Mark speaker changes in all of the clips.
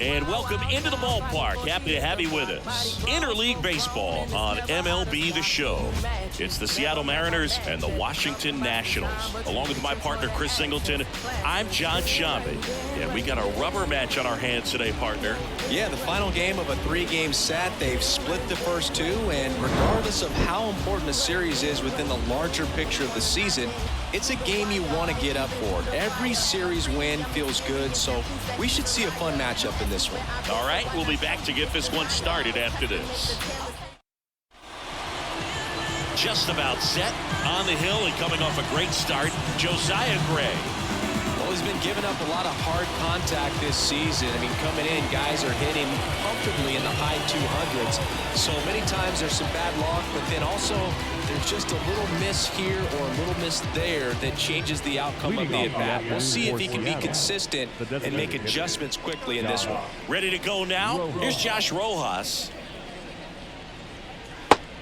Speaker 1: And welcome into the ballpark. Happy to have you with us. Interleague Baseball on MLB The Show. It's the Seattle Mariners and the Washington Nationals. Along with my partner, Chris Singleton, I'm John Sciambi. And we got a rubber match on our hands today, partner.
Speaker 2: Yeah, the final game of a 3-game set. They've split the first 2, and regardless of how important a series is within the larger picture of the season, it's a game you want to get up for. Every series win feels good, so we should see a fun matchup in this one.
Speaker 1: All right, we'll be back to get this one started after this. Just about set, on the hill and coming off a great start, Josiah Gray.
Speaker 2: Well, he's been giving up a lot of hard contact this season. I mean, coming in, guys are hitting comfortably in the high 200s. So many times there's some bad luck, but then also there's just a little miss here or a little miss there that changes the outcome of the at-bat. We'll see if he can be consistent and make adjustments quickly in this one.
Speaker 1: Ready to go now? Here's Josh Rojas.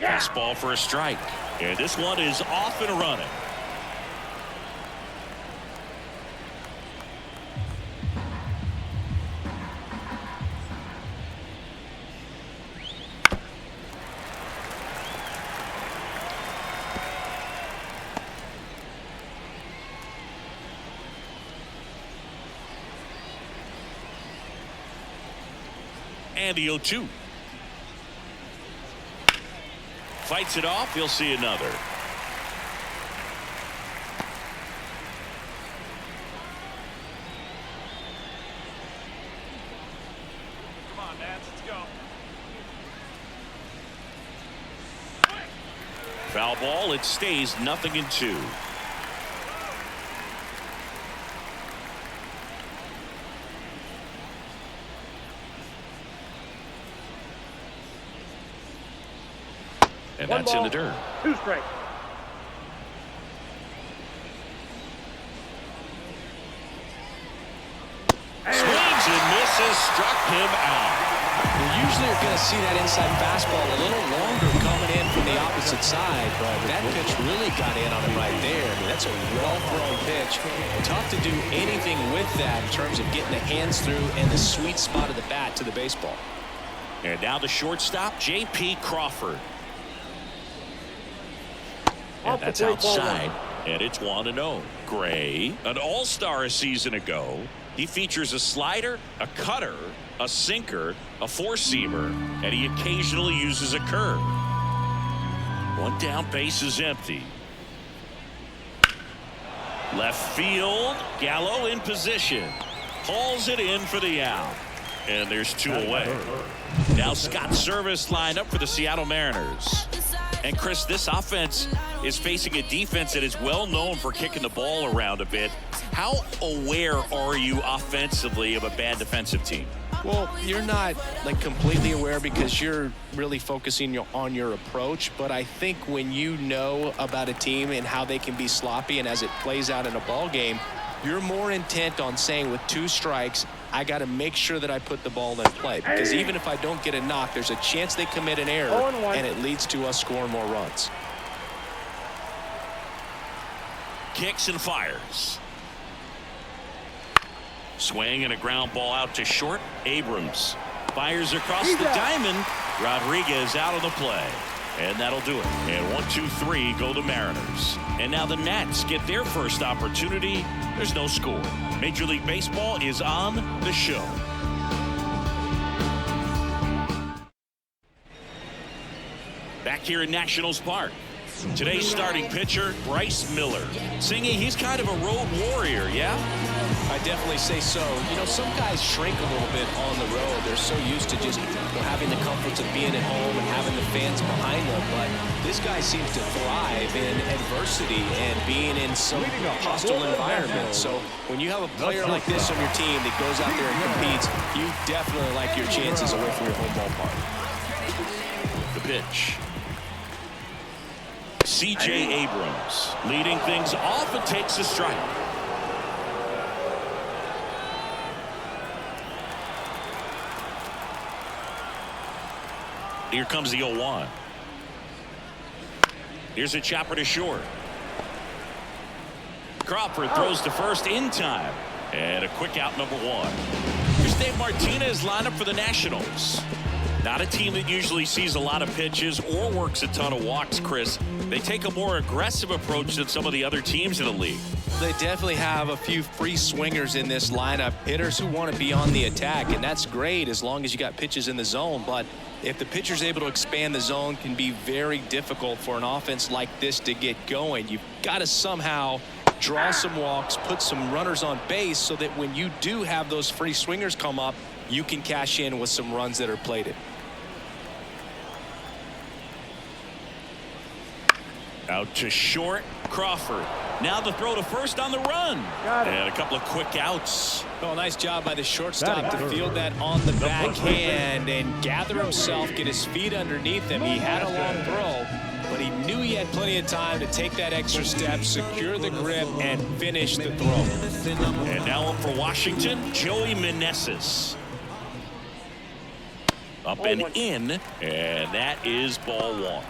Speaker 1: Fastball for a strike. And this one is off and running. And the 0-2. Fights it off. He'll see another.
Speaker 3: Come on, Nats, let's go.
Speaker 1: Foul ball. It stays 0-2. And that's in the dirt.
Speaker 3: 2 strikes.
Speaker 1: Swings and misses, struck him out.
Speaker 2: You usually are going to see that inside fastball a little longer coming in from the opposite side, but that pitch really got in on him right there. I mean, that's a well-thrown pitch. Tough to do anything with that in terms of getting the hands through and the sweet spot of the bat to the baseball.
Speaker 1: And now the shortstop, J.P. Crawford. And that's outside, and it's 1-0. Gray, an all-star a season ago. He features a slider, a cutter, a sinker, a four-seamer, and he occasionally uses a curve. One down, base is empty. Left field, Gallo in position. Hauls it in for the out. And there's 2 away. Now Scott Service lined up for the Seattle Mariners. And Chris, this offense is facing a defense that is well known for kicking the ball around a bit. How aware are you offensively of a bad defensive team?
Speaker 2: Well, you're not like completely aware because you're really focusing on your approach. But I think when you know about a team and how they can be sloppy and as it plays out in a ball game, you're more intent on saying with 2 strikes, I got to make sure that I put the ball in play. Because even if I don't get a knock, there's a chance they commit an error, and it leads to us scoring more runs.
Speaker 1: Kicks and fires. Swing and a ground ball out to short. Abrams fires across the diamond. Rodriguez out of the play. And that'll do it. And 1, 2, 3 go the Mariners. And now the Nats get their first opportunity. There's no score. Major League Baseball is on the show. Back here in Nationals Park. Today's starting pitcher, Bryce Miller. Singing, he's kind of a road warrior, yeah?
Speaker 2: I definitely say so. You know, some guys shrink a little bit on the road. They're so used to just having the comforts of being at home and having the fans behind them. But this guy seems to thrive in adversity and being in some hostile environment. So when you have a player like this on your team that goes out there and competes, you definitely like your chances away from your home ballpark.
Speaker 1: The pitch. C.J. Abrams leading things off and takes a strike. Here comes the 0-1. Here's a chopper to short. Crawford throws to first in time. And a quick out, number 1. Here's Dave Martinez lineup for the Nationals. Not a team that usually sees a lot of pitches or works a ton of walks, Chris. They take a more aggressive approach than some of the other teams in the league.
Speaker 2: They definitely have a few free swingers in this lineup, hitters who want to be on the attack, and that's great as long as you got pitches in the zone. But if the pitcher's able to expand the zone, can be very difficult for an offense like this to get going. You've got to somehow draw some walks, put some runners on base so that when you do have those free swingers come up, you can cash in with some runs that are plated.
Speaker 1: Out to short, Crawford. Now the throw to first on the run. And a couple of quick outs.
Speaker 2: Well, nice job by the shortstop to field that on the backhand and gather himself, get his feet underneath him. He had a long throw, but he knew he had plenty of time to take that extra step, secure the grip, and finish the throw.
Speaker 1: And now up for Washington, Joey Meneses. Up and in, and that is ball one.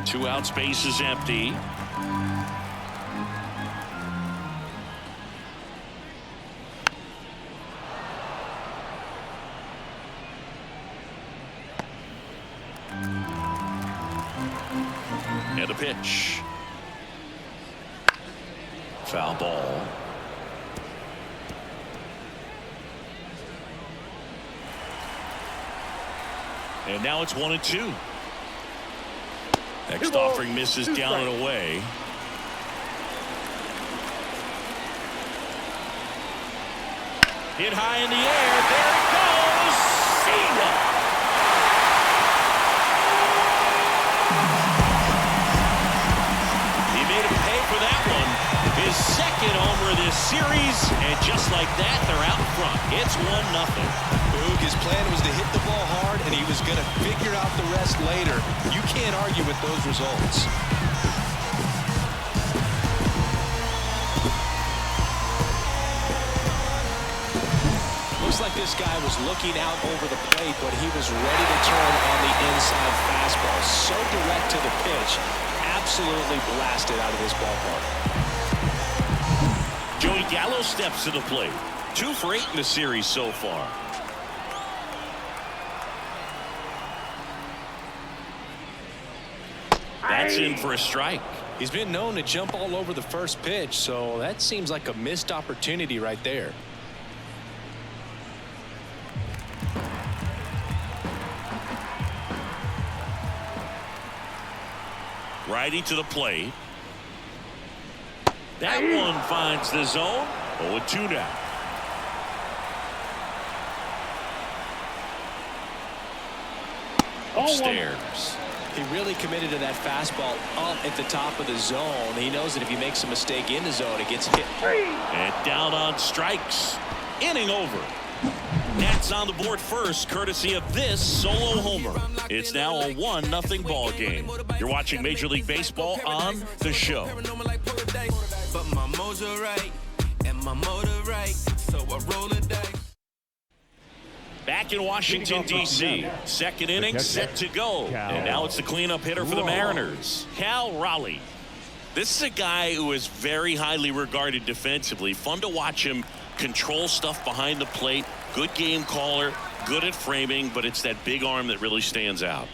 Speaker 1: 2 out, space is empty. And a pitch. Foul ball. And now it's 1-2. Next offering misses down and away. Hit high in the air. There it goes. Single. He made him pay for that one. His second homer of this series. And just like that, they're out in front. It's 1-0.
Speaker 2: His plan was to hit the ball hard, and he was going to figure out the rest later. You can't argue with those results. Looks like this guy was looking out over the plate, but he was ready to turn on the inside fastball. So direct to the pitch, absolutely blasted out of this ballpark.
Speaker 1: Joey Gallo steps to the plate. 2 for 8 in the series so far. That's in for a strike.
Speaker 2: He's been known to jump all over the first pitch, so that seems like a missed opportunity right there.
Speaker 1: Righty to the plate. That one finds the zone. 0-2 now. Upstairs.
Speaker 2: He really committed to that fastball up at the top of the zone. He knows that if he makes a mistake in the zone, it gets hit.
Speaker 1: And down on strikes. Inning over. Nats on the board first, courtesy of this solo homer. It's now a 1-0 ball game. You're watching Major League Baseball on The Show.
Speaker 4: But my mojo right and my motor right, so I roll the dice.
Speaker 1: Back in Washington, D.C. Second inning set to go. And now it's the cleanup hitter for the Mariners, Cal Raleigh. This is a guy who is very highly regarded defensively. Fun to watch him control stuff behind the plate. Good game caller, good at framing, but it's that big arm that really stands out.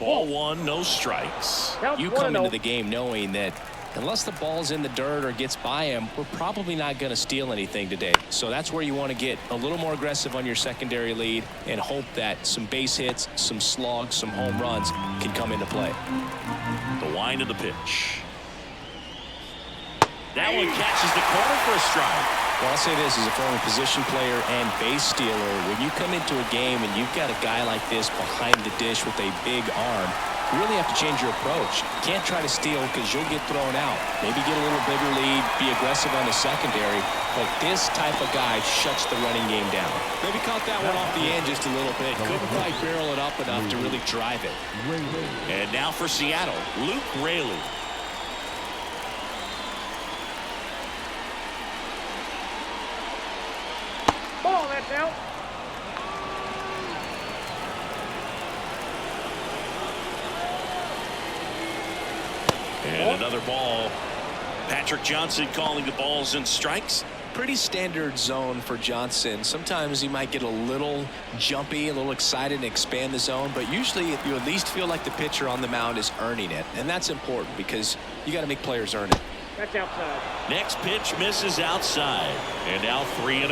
Speaker 1: Ball one, no strikes.
Speaker 2: You come into the game knowing that unless the ball's in the dirt or gets by him, we're probably not going to steal anything today. So that's where you want to get a little more aggressive on your secondary lead and hope that some base hits, some slugs, some home runs can come into play.
Speaker 1: The wind of the pitch. That one catches the corner for a strike.
Speaker 2: Well, I'll say this as a former position player and base stealer. When you come into a game and you've got a guy like this behind the dish with a big arm, you really have to change your approach. You can't try to steal because you'll get thrown out. Maybe get a little bigger lead, be aggressive on the secondary, but this type of guy shuts the running game down. Maybe caught that one off the end just a little bit. Couldn't quite barrel it up enough to really drive it.
Speaker 1: And now for Seattle, Luke Raley.
Speaker 3: Ball, that's out.
Speaker 1: And another ball. Patrick Johnson calling the balls and strikes.
Speaker 2: Pretty standard zone for Johnson. Sometimes you might get a little jumpy, a little excited and expand the zone, but usually you at least feel like the pitcher on the mound is earning it, and that's important because you got to make players earn it.
Speaker 3: That's outside.
Speaker 1: Next pitch misses outside, and now 3-0.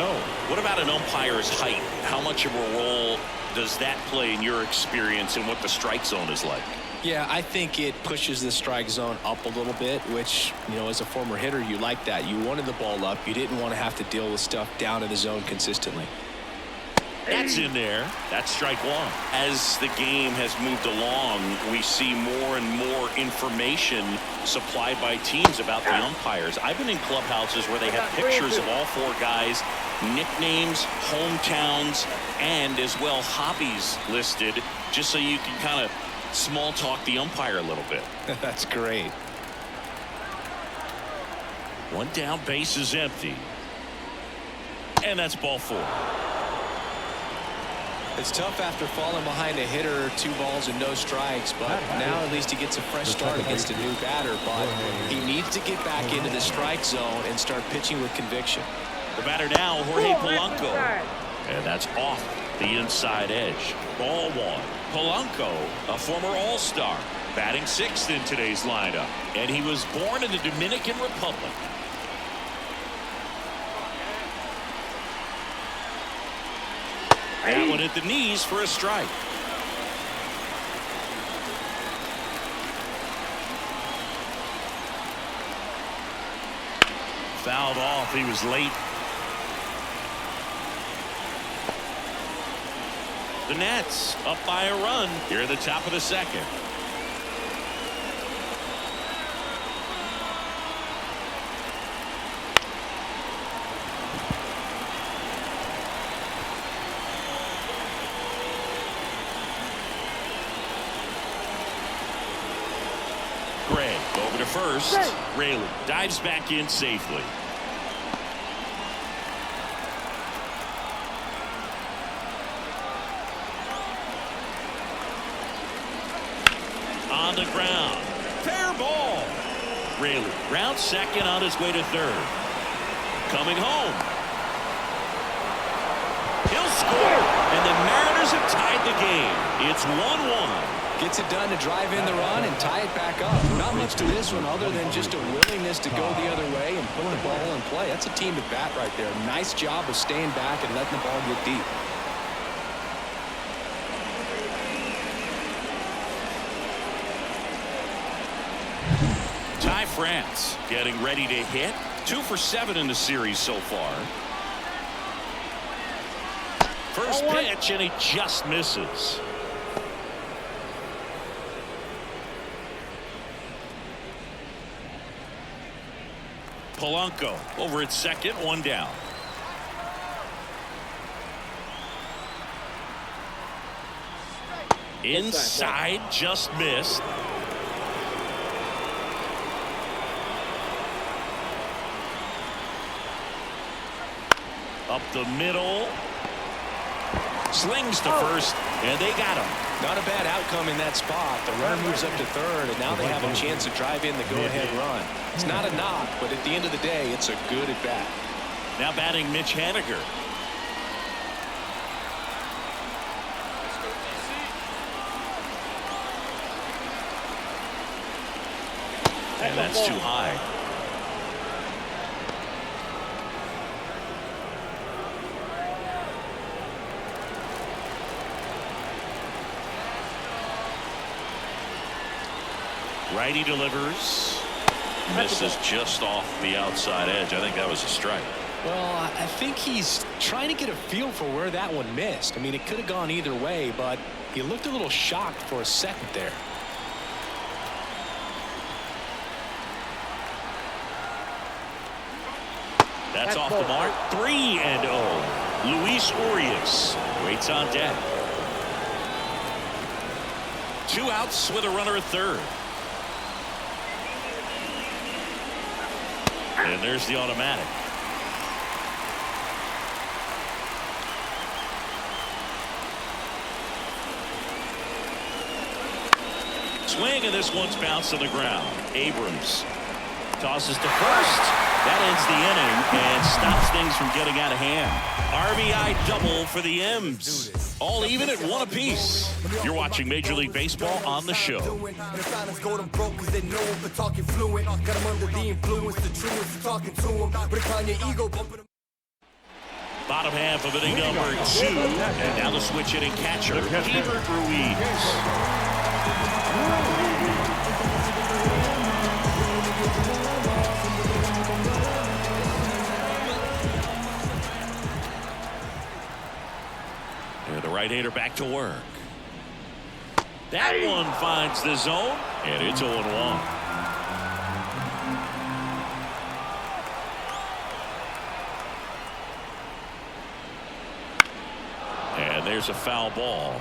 Speaker 1: What about an umpire's height? How much of a role does that play in your experience and what the strike zone is like?
Speaker 2: Yeah, I think it pushes the strike zone up a little bit, which, you know, as a former hitter, you like that. You wanted the ball up. You didn't want to have to deal with stuff down in the zone consistently.
Speaker 1: That's in there. That's strike one. As the game has moved along, we see more and more information supplied by teams about the umpires. I've been in clubhouses where they have pictures of all four guys, nicknames, hometowns, and as well hobbies listed, just so you can kind of small talk the umpire a little bit.
Speaker 2: That's great.
Speaker 1: One down, base is empty. And that's ball four.
Speaker 2: It's tough after falling behind a hitter, 2 balls and no strikes, but now at least he gets a fresh start against a new batter, but he needs to get back into the strike zone and start pitching with conviction.
Speaker 1: The batter now, Jorge Polanco. And that's off the inside edge. Ball one. Polanco, a former All-Star, batting 6th in today's lineup, and he was born in the Dominican Republic. That one at the knees for a strike. Fouled off. He was late. The Nats up by a run here at the top of the second. Gray over to first. Rayleigh dives back in safely. On the ground. Fair ball. Rayleigh rounds second on his way to third. Coming home. He'll score. And the Mariners have tied the game. It's 1-1.
Speaker 2: Gets it done to drive in the run and tie it back up. Not much to this one other than just a willingness to go the other way and put the ball in play. That's a team at bat right there. Nice job of staying back and letting the ball get deep.
Speaker 1: Ty France getting ready to hit. 2 for 7 in the series so far. First pitch, and he just misses. Polanco over at second, 1 down. Inside, just missed. Up the middle. Slings to first, and they got him.
Speaker 2: Not a bad outcome in that spot. The runner moves up to third, and now they have a chance to drive in the go-ahead run. It's not a knock, but at the end of the day, it's a good at-bat.
Speaker 1: Now batting Mitch Haniger. And that's too high. Righty delivers. Misses just off the outside edge. I think that was a strike.
Speaker 2: Well, I think he's trying to get a feel for where that one missed. I mean, it could have gone either way, but he looked a little shocked for a second there.
Speaker 1: That's off the mark. 3-0. Luis Urias waits on deck. 2 outs with a runner at third. And there's the automatic. Swing, and this one's bounced on the ground. Abrams Tosses to first. That ends the inning and stops things from getting out of hand. RBI double for the M's. All even at 1 apiece. You're watching Major League Baseball on the show. Bottom half of inning number 2. And now the switch hitting catcher, Pave Ruiz. And the right-hander back to work. That one finds the zone, and it's 0-1. And there's a foul ball.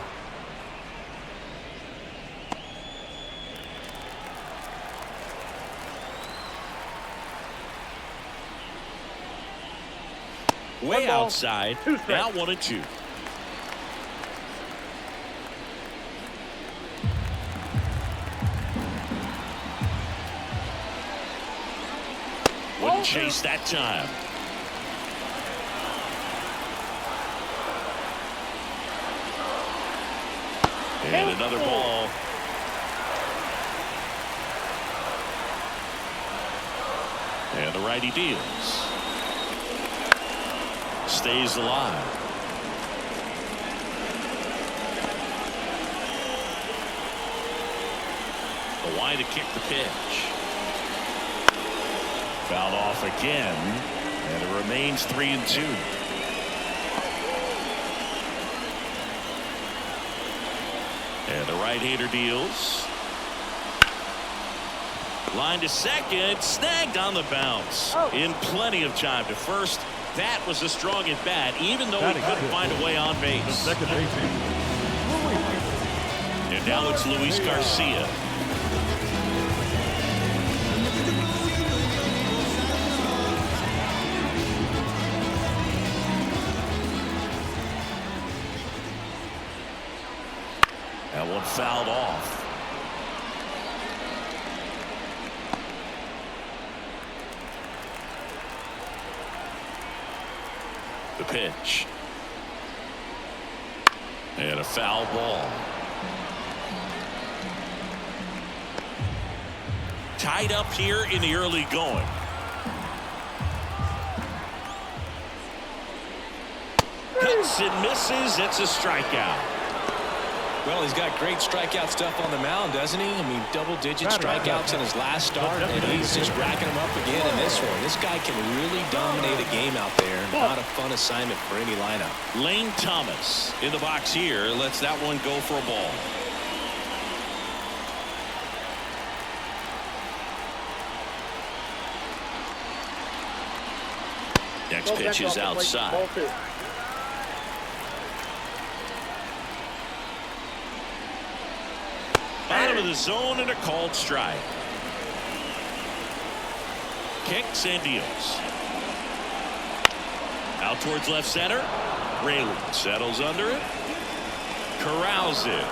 Speaker 1: Way outside. Now 1-2. Wouldn't chase that time. And another ball. And the righty deals. Stays alive. The wide to kick the pitch. Fouled off again, and it remains 3-2. And the right-hander deals. Line to second, snagged on the bounce. In plenty of time to first. That was a strong at bat, even though he couldn't find a way on base.
Speaker 5: The second baseman.
Speaker 1: And now it's Luis Garcia. That one fouled off. The pitch. And a foul ball. Tied up here in the early going. Cuts and misses. It's a strikeout.
Speaker 2: Well, he's got great strikeout stuff on the mound, doesn't he? I mean, double-digit strikeouts in his last start, and he's just racking them up again in this one. This guy can really dominate a game out there. Not a fun assignment for any lineup.
Speaker 1: Lane Thomas in the box here lets that one go for a ball. Next pitch is outside. Bottom of the zone and a called strike. Kicks and deals. Out towards left center. Rayleigh settles under it. Corrals it.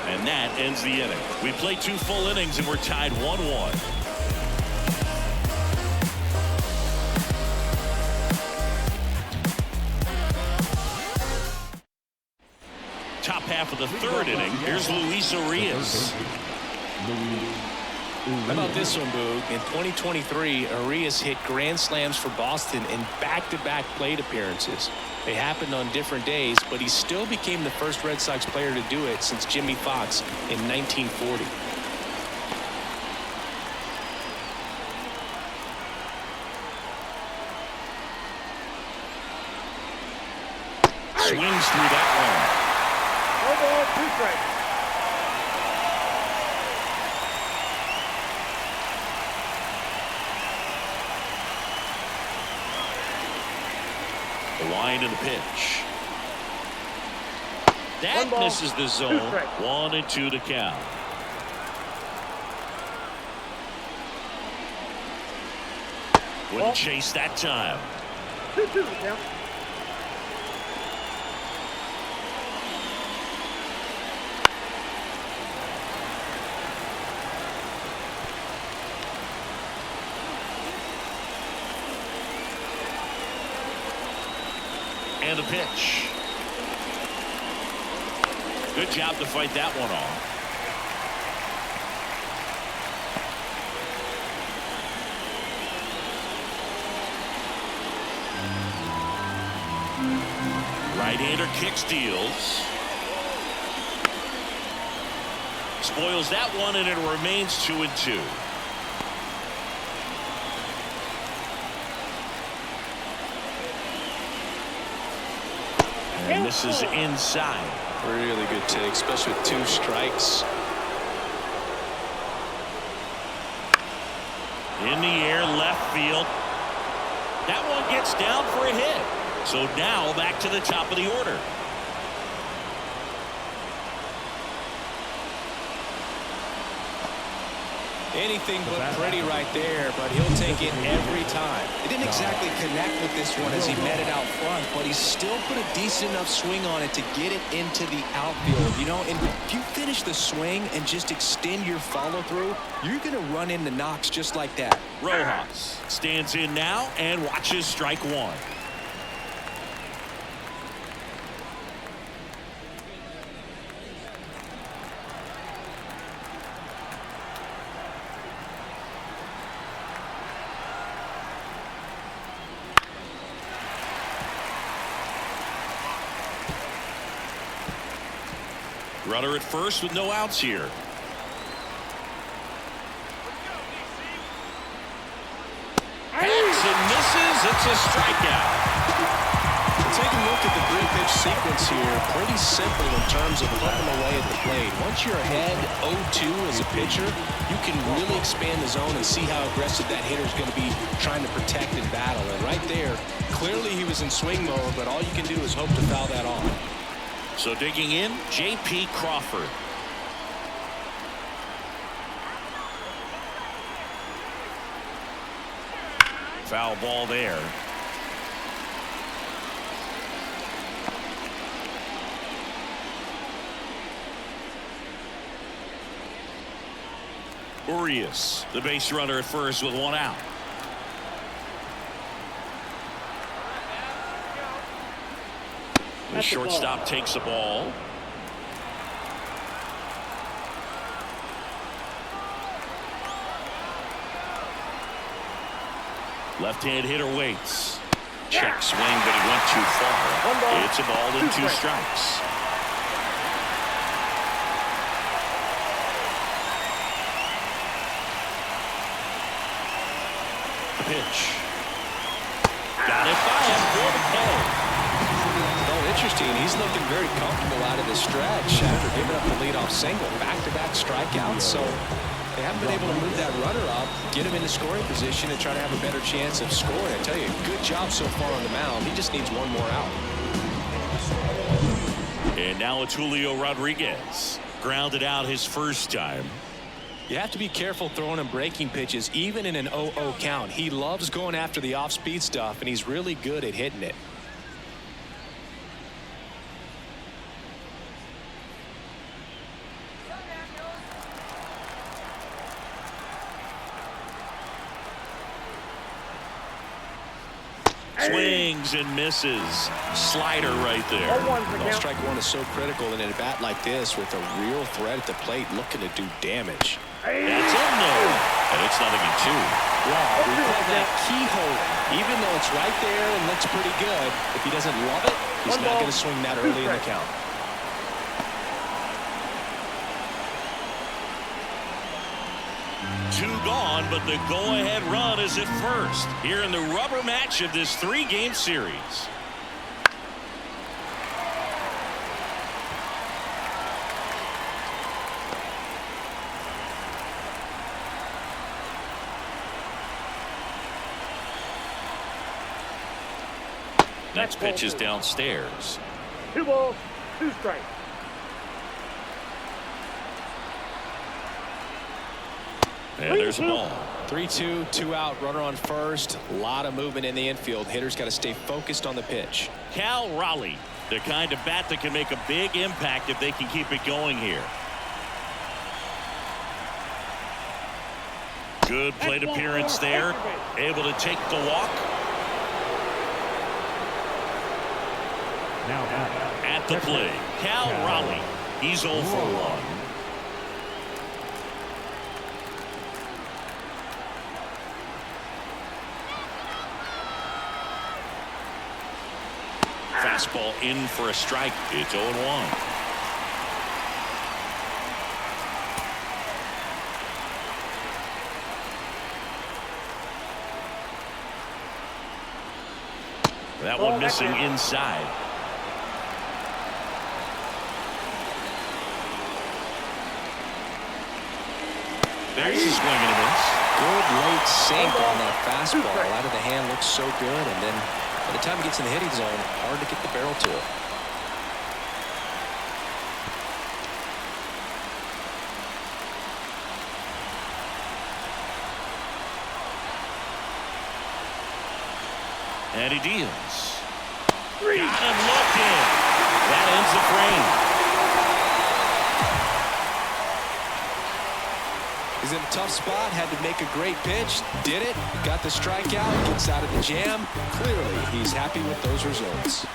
Speaker 1: And that ends the inning. We played 2 full innings and we're tied 1-1. Top half of the 3rd inning. Here's Luis Urias.
Speaker 2: How about this one, Boog? In 2023, Urias hit grand slams for Boston in back-to-back plate appearances. They happened on different days, but he still became the first Red Sox player to do it since Jimmy Fox in 1940.
Speaker 1: Swings through that one.
Speaker 3: 2 strikes.
Speaker 1: The line and the pitch. That misses the zone. 1-2 to count. Wouldn't chase that time.
Speaker 3: 2-2 to count.
Speaker 1: And the pitch. Good job to fight that one off. Right-hander kick steals. Spoils that one, and it remains 2-2. And this is inside.
Speaker 2: Really good take, especially with 2 strikes.
Speaker 1: In the air, left field. That one gets down for a hit. So now back to the top of the order.
Speaker 2: Anything but pretty right there, but he'll take it every time. He didn't exactly connect with this one as he met it out front, but he still put a decent enough swing on it to get it into the outfield. You know, and if you finish the swing and just extend your follow-through, you're going to run into knocks just like that.
Speaker 1: Rojas stands in now and watches strike one. Runner at first with no outs here. Hacks and misses. It's a strikeout.
Speaker 2: Take a look at the 3-pitch sequence here. Pretty simple in terms of putting them away at the plate. Once you're ahead 0-2 as a pitcher, you can really expand the zone and see how aggressive that hitter is going to be trying to protect and battle. And right there, clearly he was in swing mode, but all you can do is hope to foul that off.
Speaker 1: So digging in, J.P. Crawford. Foul ball there. Urias, the base runner at first with 1 out. The shortstop takes the ball. Left-hand hitter waits. Check swing, but he went too far. It's a ball and 2 strikes. The pitch. Got it by him for the play.
Speaker 2: Interesting. He's looking very comfortable out of the stretch after giving up the leadoff single. Back-to-back strikeouts. So they haven't been able to move that runner up, get him in the scoring position, and try to have a better chance of scoring. I tell you, good job so far on the mound. He just needs 1 more out.
Speaker 1: And now it's Julio Rodriguez. Grounded out his first time.
Speaker 2: You have to be careful throwing him breaking pitches, even in an 0-0 count. He loves going after the off-speed stuff, and he's really good at hitting it.
Speaker 1: Swings and misses. Slider right there.
Speaker 2: Well, strike one is so critical in a bat like this with a real threat at the plate looking to do damage.
Speaker 1: That's in there. And it's nothing in 2.
Speaker 2: Yeah, we call that keyhole. Even though it's right there and looks pretty good, if he doesn't love it, he's not going to swing that early in the count.
Speaker 1: Two gone, but the go-ahead run is at first here in the rubber match of this 3-game series. Next pitch is downstairs.
Speaker 3: 2 balls, 2 strikes.
Speaker 1: And there's a ball.
Speaker 2: 3-2, 2 out, runner on first. A lot of movement in the infield. Hitters got to stay focused on the pitch.
Speaker 1: Cal Raleigh, the kind of bat that can make a big impact if they can keep it going here. Good plate appearance there. Able to take the walk. At the plate, Cal Raleigh. He's 0 for 1. Fastball in for a strike. It's 0-1. That one missing inside. There's a swing and a miss.
Speaker 2: Good late sink on that fastball. Out of the hand, looks so good, and then by the time it gets in the hitting zone, hard to get the barrel to it.
Speaker 1: And he deals. Got him looking. That ends the frame.
Speaker 2: He's in a tough spot, had to make a great pitch, did it, got the strikeout, gets out of the jam. Clearly, he's happy with those results.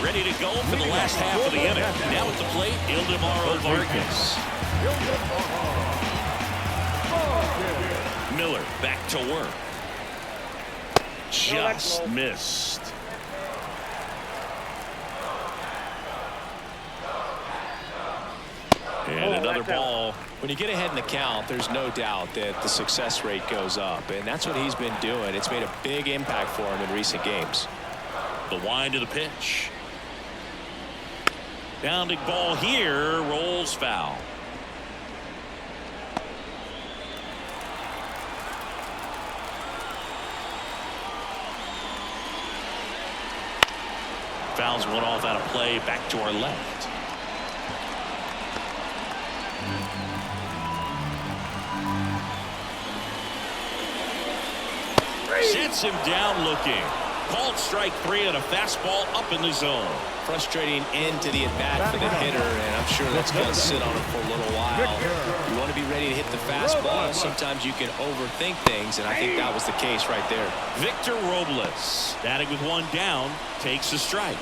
Speaker 1: Ready to go for the last half of the inning. Now at the plate, Ildemaro Vargas. Miller back to work. Just missed. And another ball.
Speaker 2: When you get ahead in the count, there's no doubt that the success rate goes up, and that's what he's been doing. It's made a big impact for him in recent games.
Speaker 1: The wind of the pitch. Bounding ball here, rolls foul. Fouls one off out of play, back to our left. Sets him down looking. Called strike 3 and a fastball up in the zone.
Speaker 2: Frustrating end to the at-bat for the hitter, and I'm sure that's going to sit on him for a little while. You want to be ready to hit the fastball. Sometimes you can overthink things, and I think that was the case right there.
Speaker 1: Victor Robles, batting with one down, takes a strike.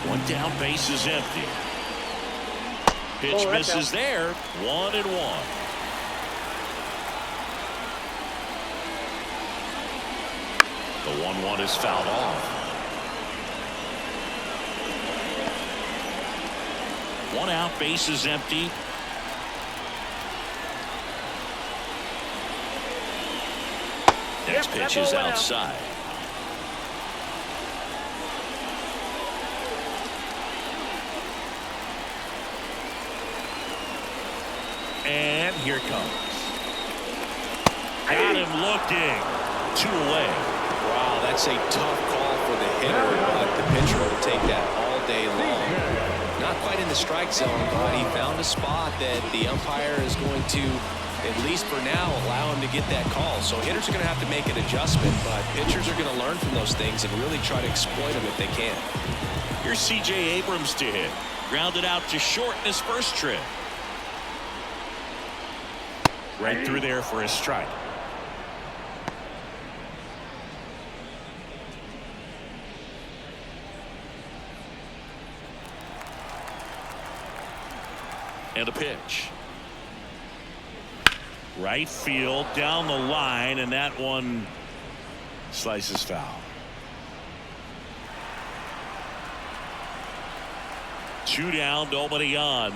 Speaker 1: One down, base is empty. Pitch misses there. 1-1. The 1-1 is fouled off. One out, base is empty. Next pitch is outside. And here it comes. Got him looking. 2 away.
Speaker 2: Wow, that's a tough call for the hitter, but the pitcher will take that all day long. Not quite in the strike zone, but he found a spot that the umpire is going to, at least for now, allow him to get that call. So hitters are going to have to make an adjustment, but pitchers are going to learn from those things and really try to exploit them if they can.
Speaker 1: Here's C.J. Abrams to hit. Grounded out to short in his first trip. Right through there for a strike. And a pitch. Right field, down the line, and that one slices foul. 2 down, nobody on.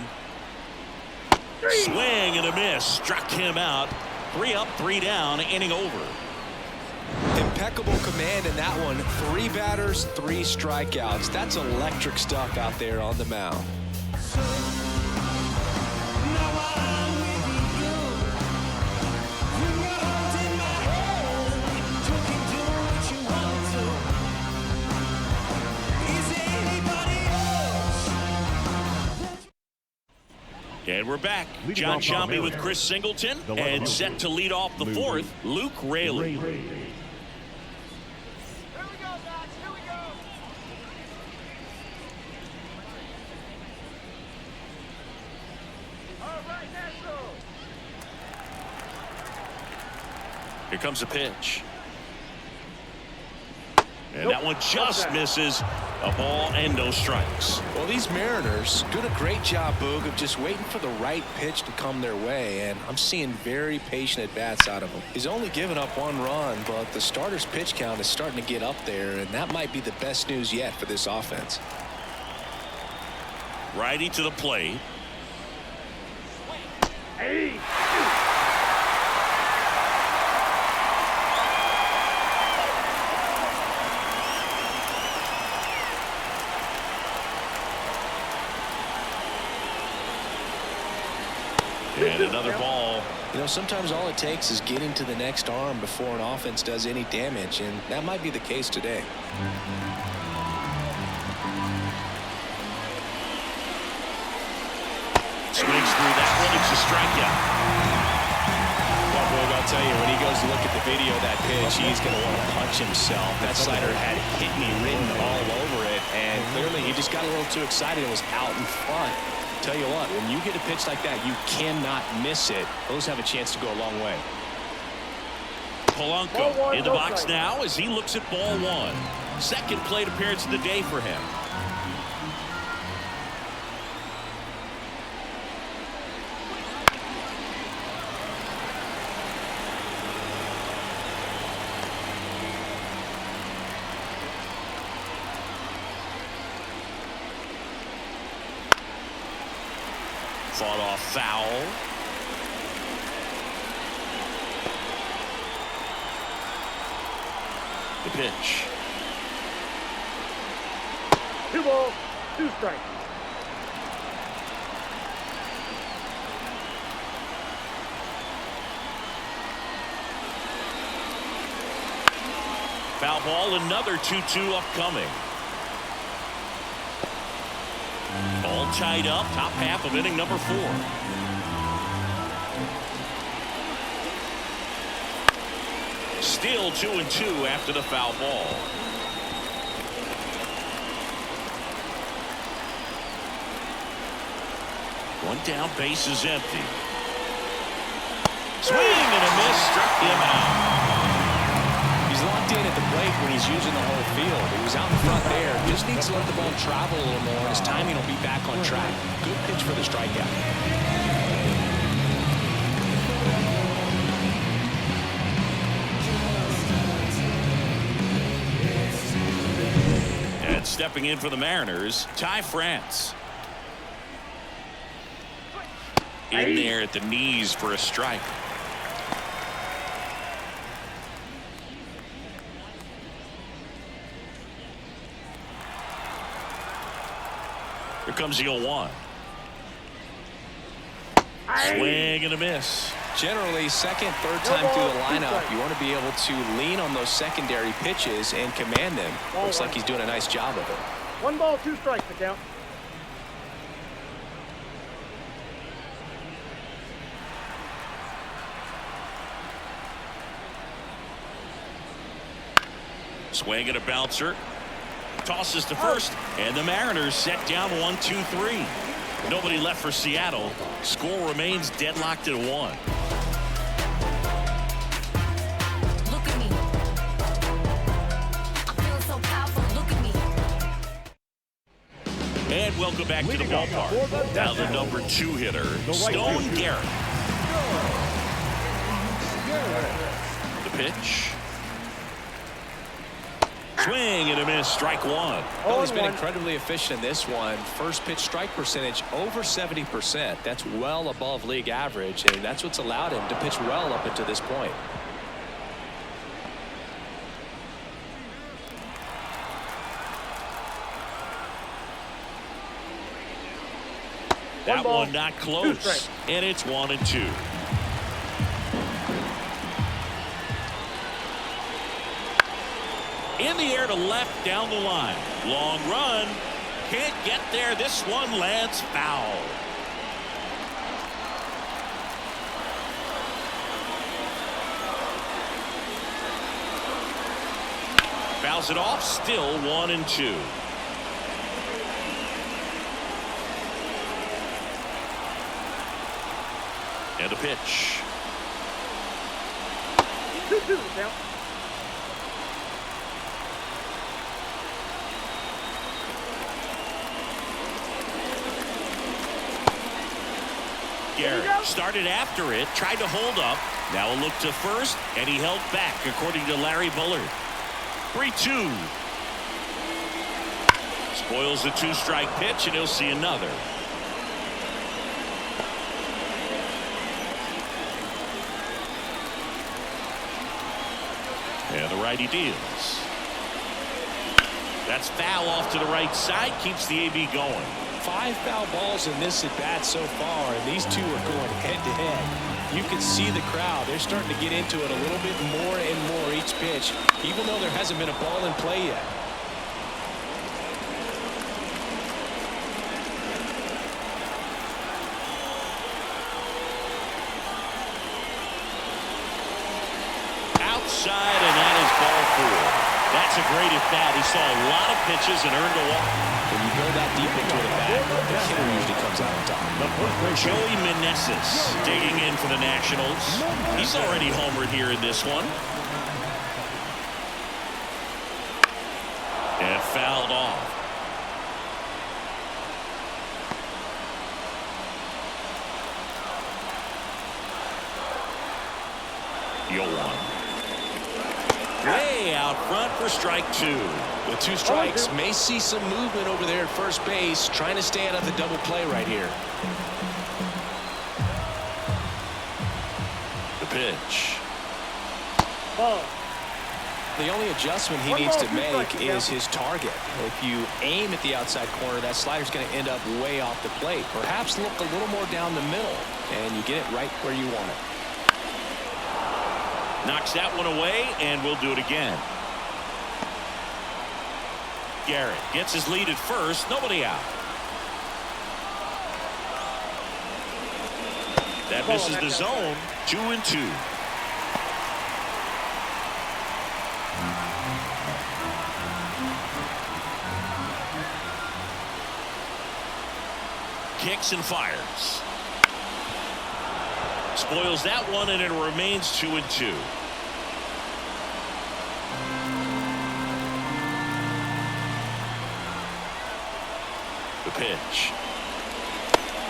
Speaker 1: Swing and a miss. Struck him out. 3 up, 3 down, inning over.
Speaker 2: Impeccable command in that one. 3 batters, 3 strikeouts. That's electric stuff out there on the mound.
Speaker 1: And we're back. John Sciambi with Chris Singleton, and set to lead off the 4th, Luke Raley. Here comes a pitch. And that one just misses. A ball and no strikes.
Speaker 2: Well, these Mariners doing a great job, Boog, of just waiting for the right pitch to come their way, and I'm seeing very patient at-bats out of him. He's only given up 1 run, but the starter's pitch count is starting to get up there, and that might be the best news yet for this offense.
Speaker 1: Righty to the plate.
Speaker 3: Hey.
Speaker 1: And another ball.
Speaker 2: You know, sometimes all it takes is getting to the next arm before an offense does any damage, and that might be the case today.
Speaker 1: Swings through that one. It's a strikeout.
Speaker 2: Well, Boog, I'll tell you, when he goes to look at the video of that pitch, he's going to want to punch himself. That slider had hit me written all over it, and clearly he just got a little too excited and was out in front. Tell you what, when you get a pitch like that, you cannot miss it. Those have a chance to go a long way.
Speaker 1: Polanco in the box now as he looks at ball 1. Second plate appearance of the day for him. Fought off foul. The pitch.
Speaker 3: 2 balls, 2 strikes.
Speaker 1: Foul ball, another 2-2 upcoming. All tied up, top half of inning number 4. Still 2-2 after the foul ball. One down, base is empty. Swing and a miss, struck him out.
Speaker 2: He's locked in at the plate when he's using the whole field. He was out in front there. Just needs to let the ball travel a little more. His timing will be back on track. Good pitch for the strikeout.
Speaker 1: And stepping in for the Mariners, Ty France. In there at the knees for a strike. Here comes the 0-1. Swing and a miss.
Speaker 2: Generally, second, third time through the lineup, you want to be able to lean on those secondary pitches and command them. Looks like he's doing a nice job of it.
Speaker 3: 1 ball, 2 strikes to count.
Speaker 1: Swing and a bouncer. Tosses to first, and the Mariners set down 1-2-3. Nobody left for Seattle. Score remains deadlocked at 1.
Speaker 5: Look at me. I feel so powerful. Look at me.
Speaker 1: And welcome back to the ballpark. Now the number 2 hitter, Stone Garrett. The pitch. Swing and a miss, strike 1.
Speaker 2: Well, he's been incredibly efficient in this one. First pitch strike percentage over 70%. That's well above league average, and that's what's allowed him to pitch well up until this point.
Speaker 1: That one not close, and it's 1-2. In the air to left down the line. Long run. Can't get there. This one lands foul. Fouls it off. Still 1-2. And the pitch.
Speaker 3: 2-2 the count.
Speaker 1: Garrett started after it, tried to hold up. Now a look to first, and he held back, according to Larry Bullard. 3-2. Spoils the 2-strike pitch, and he'll see another. And the righty deals. That's foul off to the right side, keeps the AB going.
Speaker 2: 5 foul balls in this at bat so far, and these two are going head to head. You can see the crowd. They're starting to get into it a little bit more and more each pitch, even though there hasn't been a ball in play yet.
Speaker 1: Outside, and that is ball 4. That's a great at bat. He saw a lot of pitches and earned a walk.
Speaker 2: When you go that deep into a bat, the hitter usually comes out on top.
Speaker 1: Joey Meneses digging in for the Nationals. He's already homered here in this one. And fouled off. Yoan. Way out front for strike 2.
Speaker 2: With 2 strikes, may see some movement over there at first base, trying to stay out of the double play right here.
Speaker 1: The pitch.
Speaker 3: Ball.
Speaker 2: The only adjustment he needs to make is his target. If you aim at the outside corner, that slider's going to end up way off the plate. Perhaps look a little more down the middle, and you get it right where you want it.
Speaker 1: Knocks that one away, and we'll do it again. Garrett gets his lead at first. Nobody out. That misses the zone. 2-2. Kicks and fires. Spoils that one, and it remains 2-2. The pitch.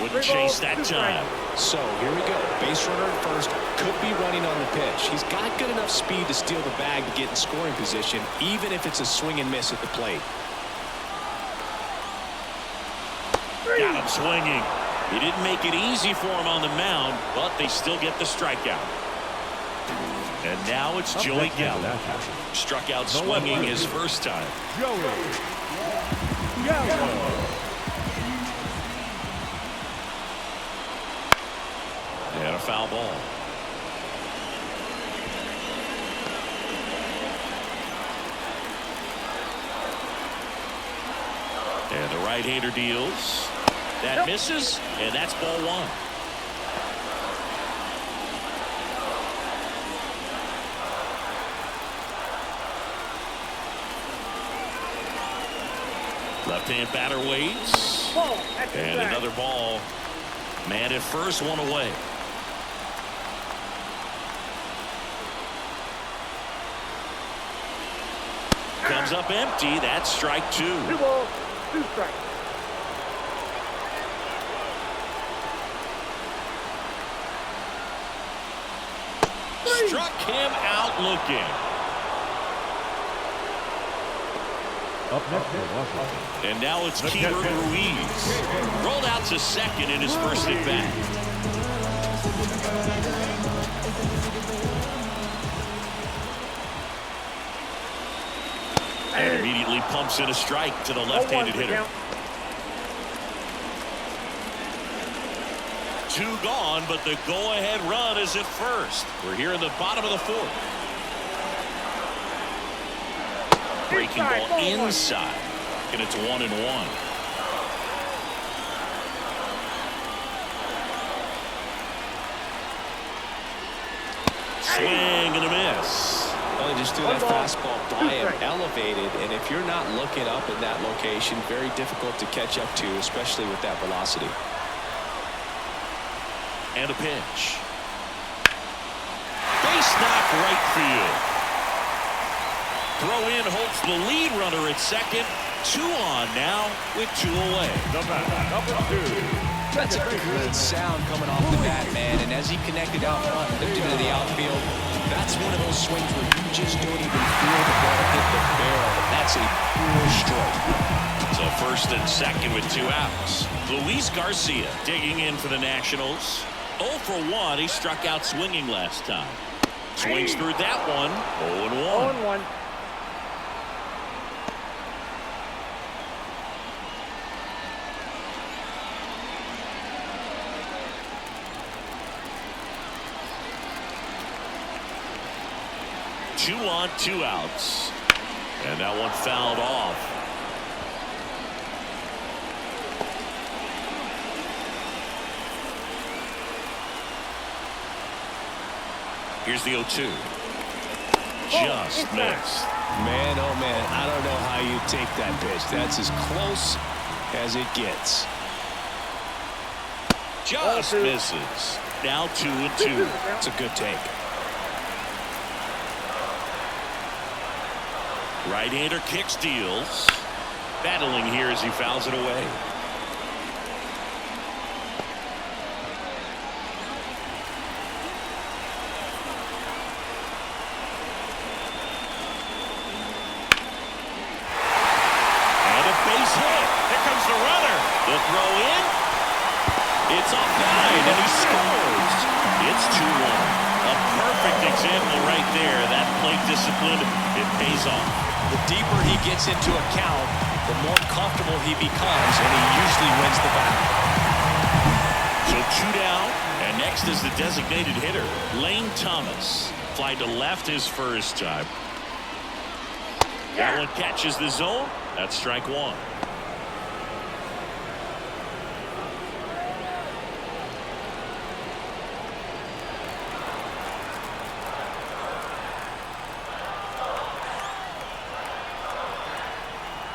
Speaker 1: Wouldn't chase that time.
Speaker 2: So here we go. Base runner at first, could be running on the pitch. He's got good enough speed to steal the bag to get in scoring position, even if it's a swing and miss at the plate.
Speaker 1: Got him swinging. He didn't make it easy for him on the mound, but they still get the strikeout. And now it's Joey Gallo. Struck out swinging his first time. And a foul ball. And the right-hander deals. That misses, and that's ball 1. Left-hand batter waits. And another ball. Man at first, one away. Comes up empty. That's strike 2.
Speaker 3: 2 balls, 2 strikes.
Speaker 1: Struck him out looking.
Speaker 6: Up next for Washington.
Speaker 1: And now it's Keeper Ruiz. Rolled out to second in his first at bat. And immediately pumps in a strike to the left-handed hitter. 2 gone, but the go-ahead run is at first. We're here in the bottom of the 4th. Breaking ball inside, and it's 1-1. Swing and a miss.
Speaker 2: Well, he just threw that fastball by him, elevated, and if you're not looking up in that location, very difficult to catch up to, especially with that velocity.
Speaker 1: And a pitch. Base knock right field. Throw in holds the lead runner at second. 2 on now with 2 away.
Speaker 6: Number 2.
Speaker 2: That's a good sound coming off the bat, man. And as he connected out front, lifted into the outfield, that's one of those swings where you just don't even feel the ball hit the barrel. That's a pure stroke.
Speaker 1: So first and second with 2 outs. Luis Garcia digging in for the Nationals. 0 for 1. He struck out swinging last time. Swings through that one. 0-1.
Speaker 3: 0-1.
Speaker 1: Two on, 2 outs. And that one fouled off. Here's the 0-2. Just missed.
Speaker 2: Man, oh man, I don't know how you take that pitch. That's as close as it gets.
Speaker 1: Just misses. Now 2-2.
Speaker 2: It's a good take.
Speaker 1: Right-hander kick steals. Battling here as he fouls it away. And a base hit. Here comes the runner. The throw in. It's offline, and he scores. It's 2-1. A perfect example right there. That plate discipline, it pays off.
Speaker 2: The deeper he gets into a count, the more comfortable he becomes, and he usually wins the battle.
Speaker 1: So 2 down, and next is the designated hitter, Lane Thomas. Fly to left his first time. That one catches the zone. That's strike 1.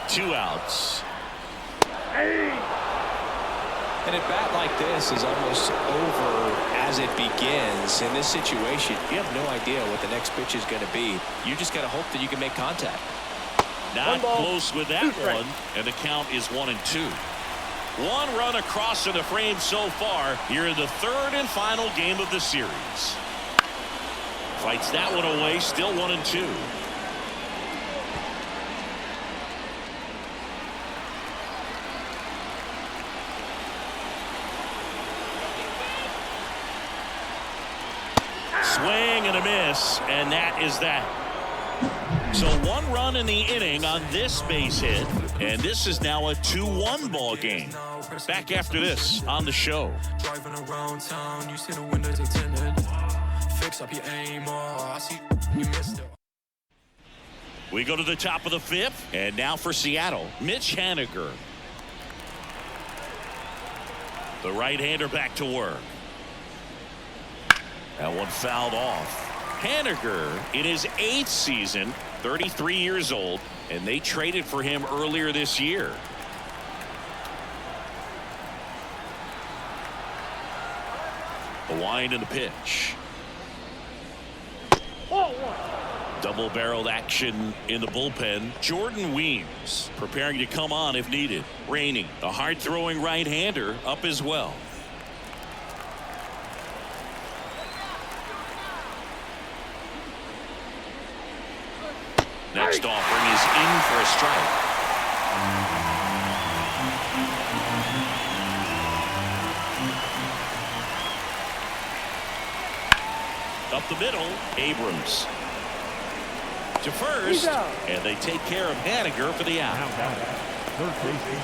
Speaker 1: Two outs.
Speaker 2: And a bat like this is almost over as it begins. In this situation, you have no idea what the next pitch is going to be. You just got to hope that you can make contact.
Speaker 1: Not close with that one, and the count is 1-2. 1 run across in the frame so far here in the 3rd and final game of the series. Fights that one away, still 1-2. Swing and a miss, and that is that. So 1 run in the inning on this base hit, and this is now a 2-1 ball game. Back after this on the show.
Speaker 4: Driving around town, you see the windows tinted. Fix up your aim, I see you missed it.
Speaker 1: We go to the top of the 5th, and now for Seattle, Mitch Haniger. The right-hander back to work. That one fouled off. Haniger in his 8th season, 33 years old, and they traded for him earlier this year. The wind and the pitch. Double-barreled action in the bullpen. Jordan Weems preparing to come on if needed. Rainey, a hard-throwing right-hander, up as well. Next offering is in for a strike. Up the middle, Abrams to first, and they take care of Haniger for the out.
Speaker 6: Third baseman,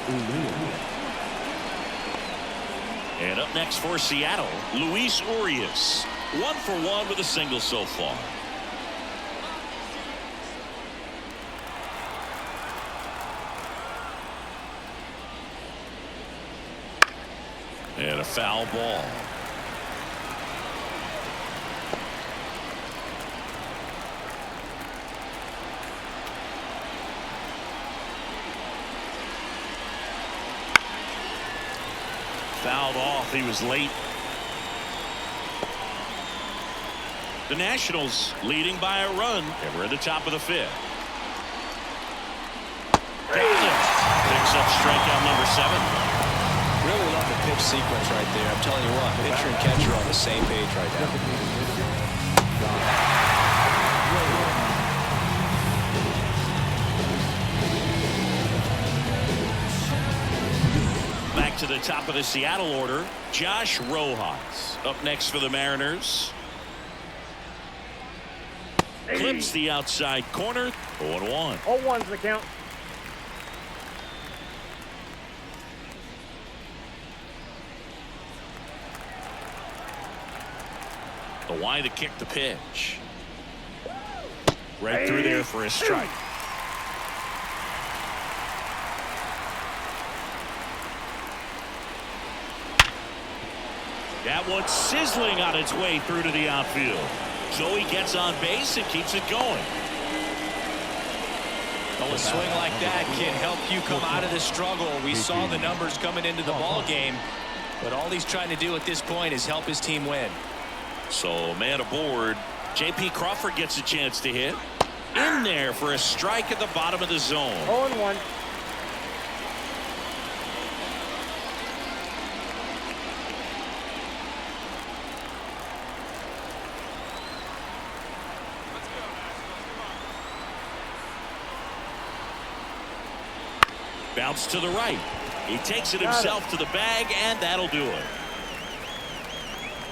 Speaker 6: Luis.
Speaker 1: And up next for Seattle, Luis Urias. 1 for 1 with a single so far. And a foul ball. Fouled off. He was late. The Nationals leading by a run. And we're at the top of the 5th. Picks up strikeout number 7.
Speaker 2: Really love the pitch sequence right there. I'm telling you what, pitcher and catcher on the same page right now.
Speaker 1: Back to the top of the Seattle order. Josh Rojas up next for the Mariners. Clips the outside corner. 0-1.
Speaker 3: 0-1's the count.
Speaker 1: The wide to kick the pitch. Right through there for a strike. That one's sizzling on its way through to the outfield. So he gets on base and keeps it going.
Speaker 2: Well, a swing like that can help you come out of the struggle. We saw the numbers coming into the ball game, but all he's trying to do at this point is help his team win.
Speaker 1: So man aboard. J.P. Crawford gets a chance to hit. In there for a strike at the bottom of the zone.
Speaker 3: 0-1.
Speaker 1: Bounce to the right. He takes it himself to the bag, and that'll do it.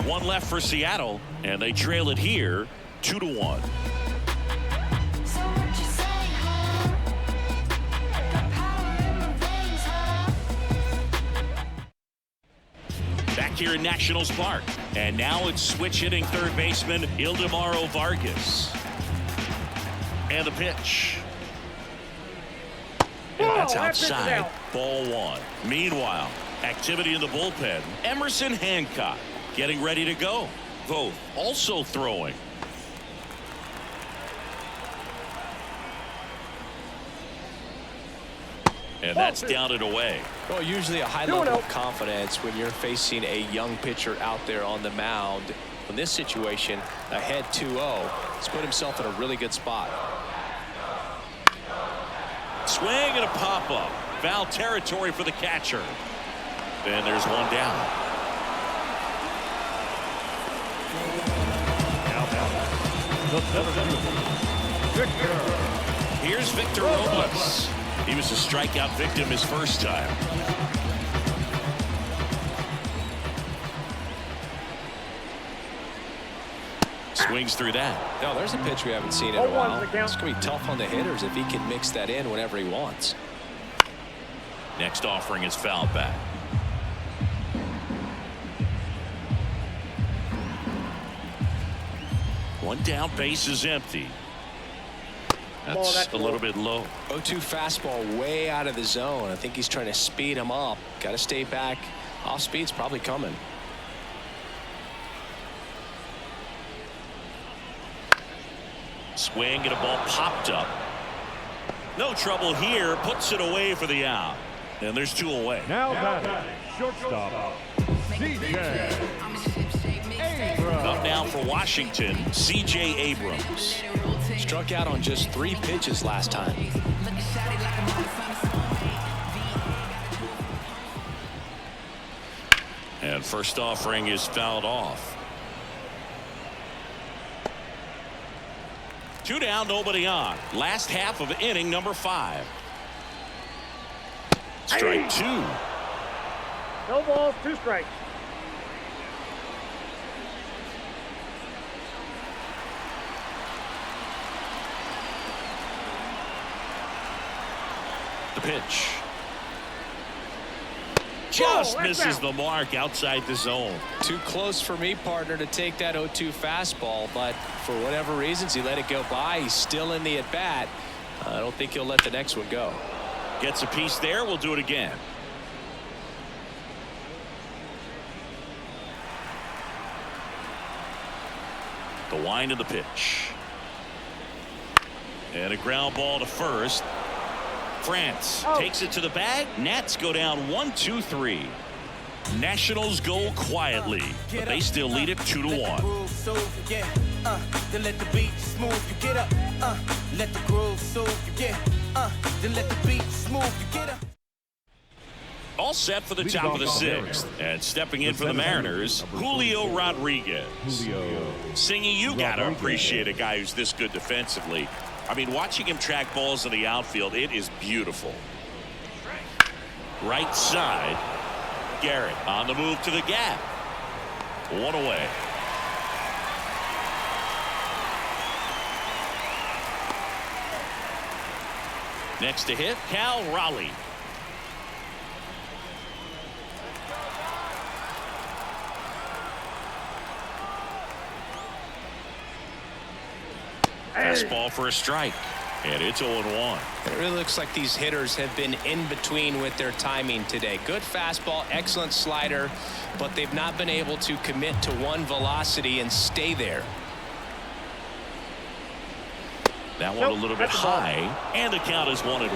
Speaker 1: One left for Seattle, and they trail it here 2-1.
Speaker 5: So what you say, huh? Got power in my veins, huh?
Speaker 1: Back here in Nationals Park, and now it's switch hitting third baseman Ildemaro Vargas. And the pitch. And that's outside. Ball 1. Meanwhile, activity in the bullpen. Emerson Hancock getting ready to go. Voth also throwing. And that's down and away.
Speaker 2: Well, usually a high level of confidence when you're facing a young pitcher out there on the mound. In this situation, ahead 2-0, he's put himself in a really good spot.
Speaker 1: Swing and a pop-up. Foul territory for the catcher. And there's one down. Here's Victor Robles. He was a strikeout victim his first time. Swings through that.
Speaker 2: No, there's a pitch we haven't seen in a while. It's going to be tough on the hitters if he can mix that in whenever he wants.
Speaker 1: Next offering is fouled back. One down, base is empty. That's a little bit low.
Speaker 2: 0-2 fastball way out of the zone. I think he's trying to speed him up. Got to stay back. Off speed's probably coming.
Speaker 1: Swing and a ball popped up. No trouble here. Puts it away for the out. And there's 2 away.
Speaker 6: Now batting, shortstop, C.J.
Speaker 1: Up now for Washington, C.J. Abrams.
Speaker 2: Struck out on just 3 pitches last time.
Speaker 1: And first offering is fouled off. 2 down, nobody on. Last half of inning number 5. Strike 2.
Speaker 3: No balls, 2 strikes.
Speaker 1: The pitch. Just misses the mark outside the zone.
Speaker 2: Too close for me, partner, to take that 0-2 fastball, but for whatever reasons he let it go by. He's still in the at-bat. I don't think he'll let the next one go.
Speaker 1: Gets a piece there. We'll do it again. The wind of the pitch. And a ground ball to first. France takes it to the bag. Nats go down 1-2-3. Nationals go quietly, but they still lead it 2-1.
Speaker 7: Then let the beat smooth you get up. Let the groove soothe you get. Then let the beat smooth you get up.
Speaker 1: All set for the top of the sixth. And stepping in for the Mariners, Julio Rodriguez. Singy, you got to appreciate a guy who's this good defensively. I mean, watching him track balls in the outfield, it is beautiful. Right side. Garrett on the move to the gap. One away. Next to hit, Cal Raleigh. Fastball for a strike. And it's 0-1.
Speaker 2: It really looks like these hitters have been in between with their timing today. Good fastball, excellent slider, but they've not been able to commit to one velocity and stay there.
Speaker 1: That one a little bit high, and the count is 1-1.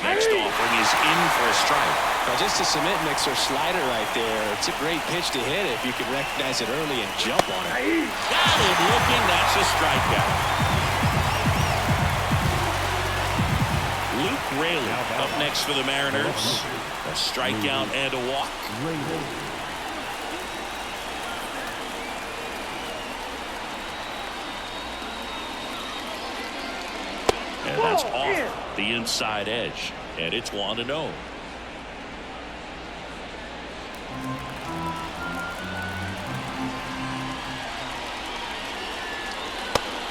Speaker 1: Next offering is in for a strike.
Speaker 2: Now just a cement mixer slider right there. It's a great pitch to hit if you can recognize it early and jump on it.
Speaker 1: Got him looking. That's a strikeout. Luke Raley up next for the Mariners. A strikeout and a walk. And that's off the inside edge. And it's 1-0.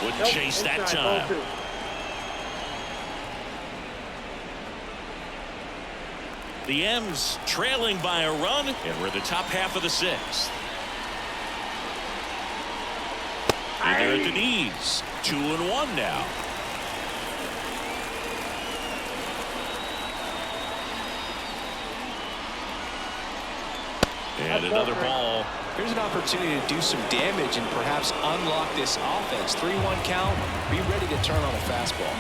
Speaker 1: Wouldn't chase that time. The M's trailing by a run, and we're in the top half of the sixth. And they're at the knees. 2-1 now. And another ball.
Speaker 2: Here's an opportunity to do some damage and perhaps unlock this offense. 3-1 count. Be ready to turn on a fastball.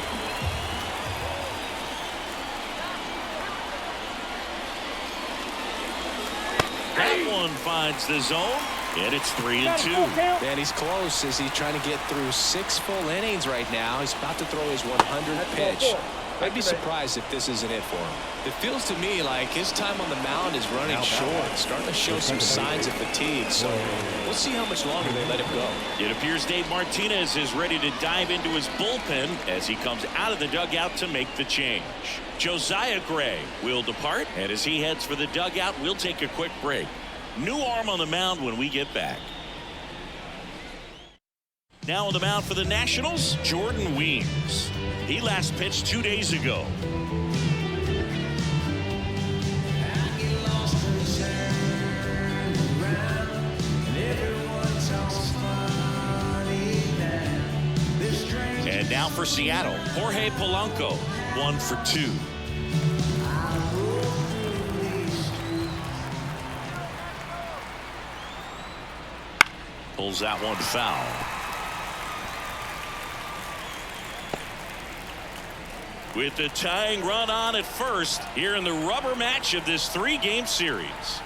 Speaker 1: That one finds the zone, and it's 3-2.
Speaker 2: Man, he's close as he's trying to get through 6 full innings right now. He's about to throw his 100th pitch. I'd be surprised if this isn't it for him. It feels to me like his time on the mound is running short, starting to show some signs of fatigue. So we'll see how much longer they let him go.
Speaker 1: It appears Dave Martinez is ready to dive into his bullpen as he comes out of the dugout to make the change. Josiah Gray will depart, and as he heads for the dugout, we'll take a quick break. New arm on the mound when we get back. Now on the mound for the Nationals, Jordan Weems. He last pitched 2 days ago. And now for Seattle, Jorge Polanco, 1 for 2. Pulls that one foul. With the tying run on at first here in the rubber match of this 3-game series.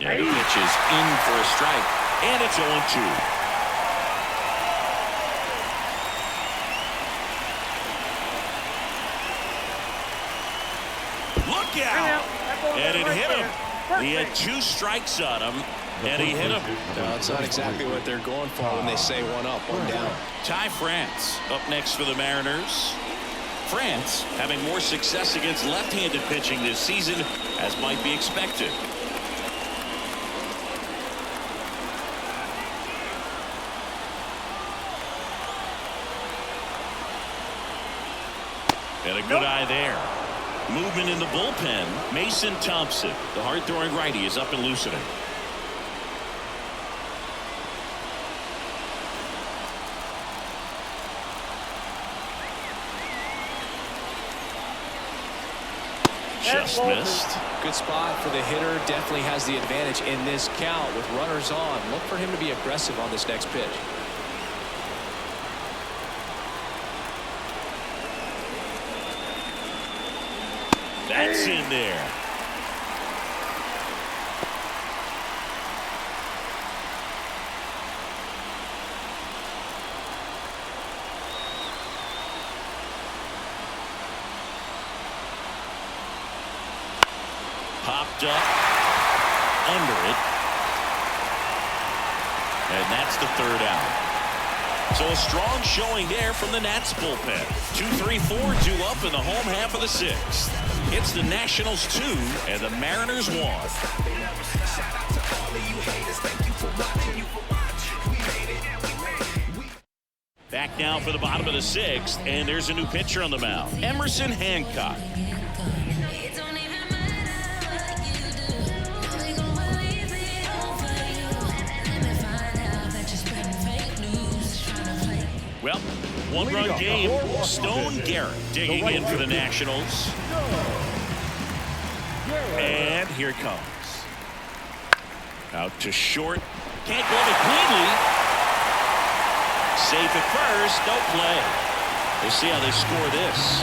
Speaker 1: And the pitch is in for a strike, and it's 0-2. Look out! And it hit him. He had 2 strikes on him, and he hit him.
Speaker 2: No, it's not exactly what they're going for when they say 1 up, 1 down.
Speaker 1: Ty France up next for the Mariners. France having more success against left-handed pitching this season, as might be expected. And a good eye there. Movement in the bullpen. Mason Thompson, the hard-throwing righty, is up and loosening. Just missed.
Speaker 2: Good spot for the hitter. Definitely has the advantage in this count with runners on. Look for him to be aggressive on this next pitch.
Speaker 1: That's in there. Popped up under it. And that's the third out. So a strong showing there from the Nats bullpen. 2-3-4 due up in the home half of the sixth. It's the Nationals 2 and the Mariners 1. Back now for the bottom of the sixth, and there's a new pitcher on the mound, Emerson Hancock. Well, one-run game. Stone Garrett digging in for the Nationals. And here it comes. Out to short. Can't glove it cleanly. Safe at first. No play. We'll see how they score this.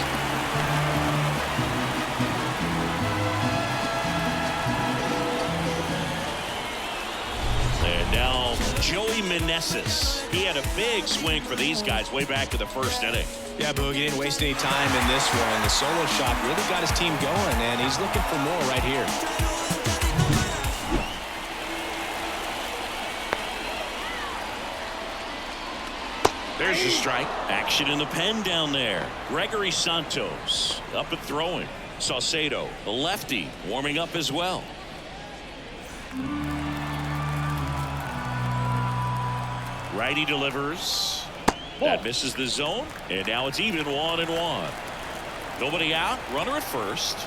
Speaker 1: And now Joey Meneses. He had a big swing for these guys way back in the first inning.
Speaker 2: Yeah, Boog, he didn't waste any time in this one. The solo shot really got his team going, and he's looking for more right here.
Speaker 1: There's the strike. Action in the pen down there. Gregory Santos up and throwing. Saucedo, the lefty, warming up as well. Righty delivers. That misses the zone, and now it's even 1-1. Nobody out. Runner at first.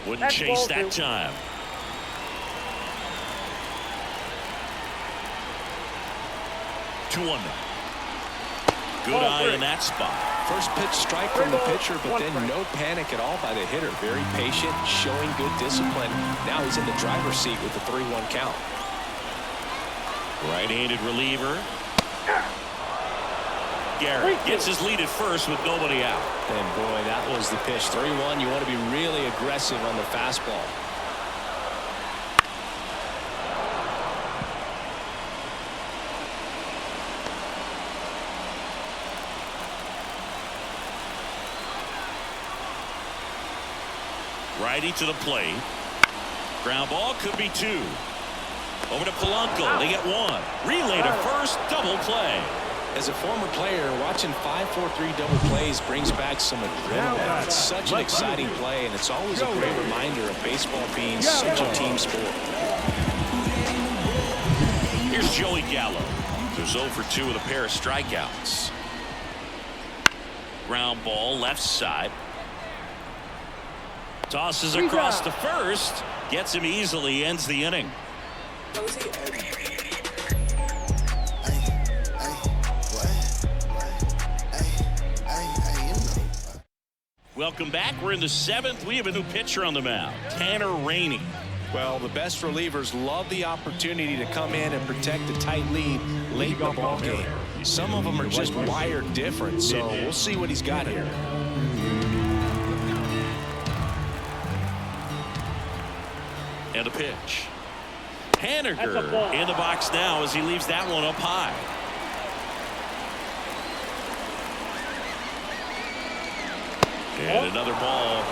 Speaker 1: Wouldn't
Speaker 3: That's
Speaker 1: chase
Speaker 3: ball
Speaker 1: that
Speaker 3: two.
Speaker 1: time. Two-one. Good
Speaker 3: Ball
Speaker 1: eye
Speaker 3: three.
Speaker 1: in that spot.
Speaker 2: First pitch strike from the pitcher, but then no panic at all by the hitter. Very patient, showing good discipline. Now he's in the driver's seat with the 3-1 count.
Speaker 1: Right-handed reliever. Garrett gets his lead at first with nobody out.
Speaker 2: And boy, that was the pitch. 3-1. You want to be really aggressive on the fastball.
Speaker 1: Righty to the plate. Ground ball, could be two. Over to Polanco. They get one. Relay to first. Double play.
Speaker 2: As a former player, watching 5-4-3 double plays brings back some adrenaline. It's such an exciting play, and it's always a great reminder of baseball being such a team sport.
Speaker 1: Here's Joey Gallo. There's 0 for 2 with a pair of strikeouts. Ground ball, left side. Tosses across to first. Gets him easily. Ends the inning. Welcome back. We're in the 7th. We have a new pitcher on the mound, Tanner Rainey.
Speaker 2: Well, the best relievers love the opportunity to come in and protect a tight lead late in the ball game. Some of them are just wired different, so we'll see what he's got here.
Speaker 1: And a pitch. Haniger in the box now as he leaves that one up high. And another ball.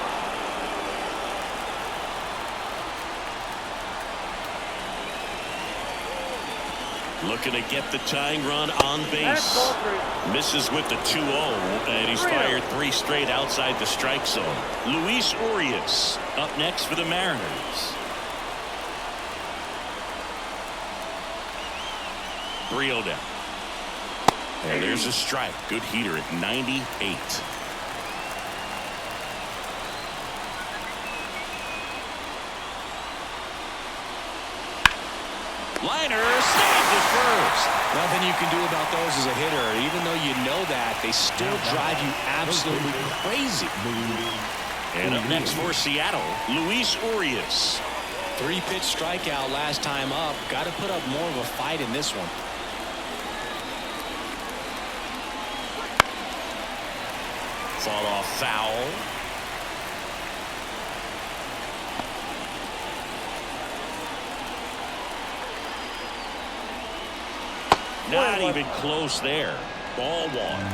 Speaker 1: Looking to get the tying run on base. Misses with the 2-0, and he's fired 3 straight outside the strike zone. Luis Urias up next for the Mariners. 3-0 down. And there's a strike. Good heater at 98. Liner saved at first.
Speaker 2: Nothing you can do about those as a hitter. Even though you know that, they still drive you absolutely crazy.
Speaker 1: And up next for Seattle, Luis Urias.
Speaker 2: 3-pitch strikeout last time up. Got to put up more of a fight in this one.
Speaker 1: Fought off foul. Not even close there. Ball one.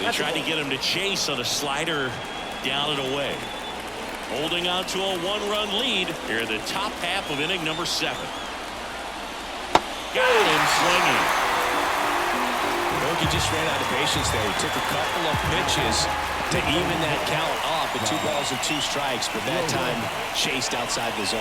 Speaker 1: They tried to get him to chase on a slider down and away. Holding on to a one-run lead here in the top half of inning number 7. Got him swinging.
Speaker 2: He just ran out of patience there. He took a couple of pitches to even that count off at 2 balls and 2 strikes, but that time chased outside the zone.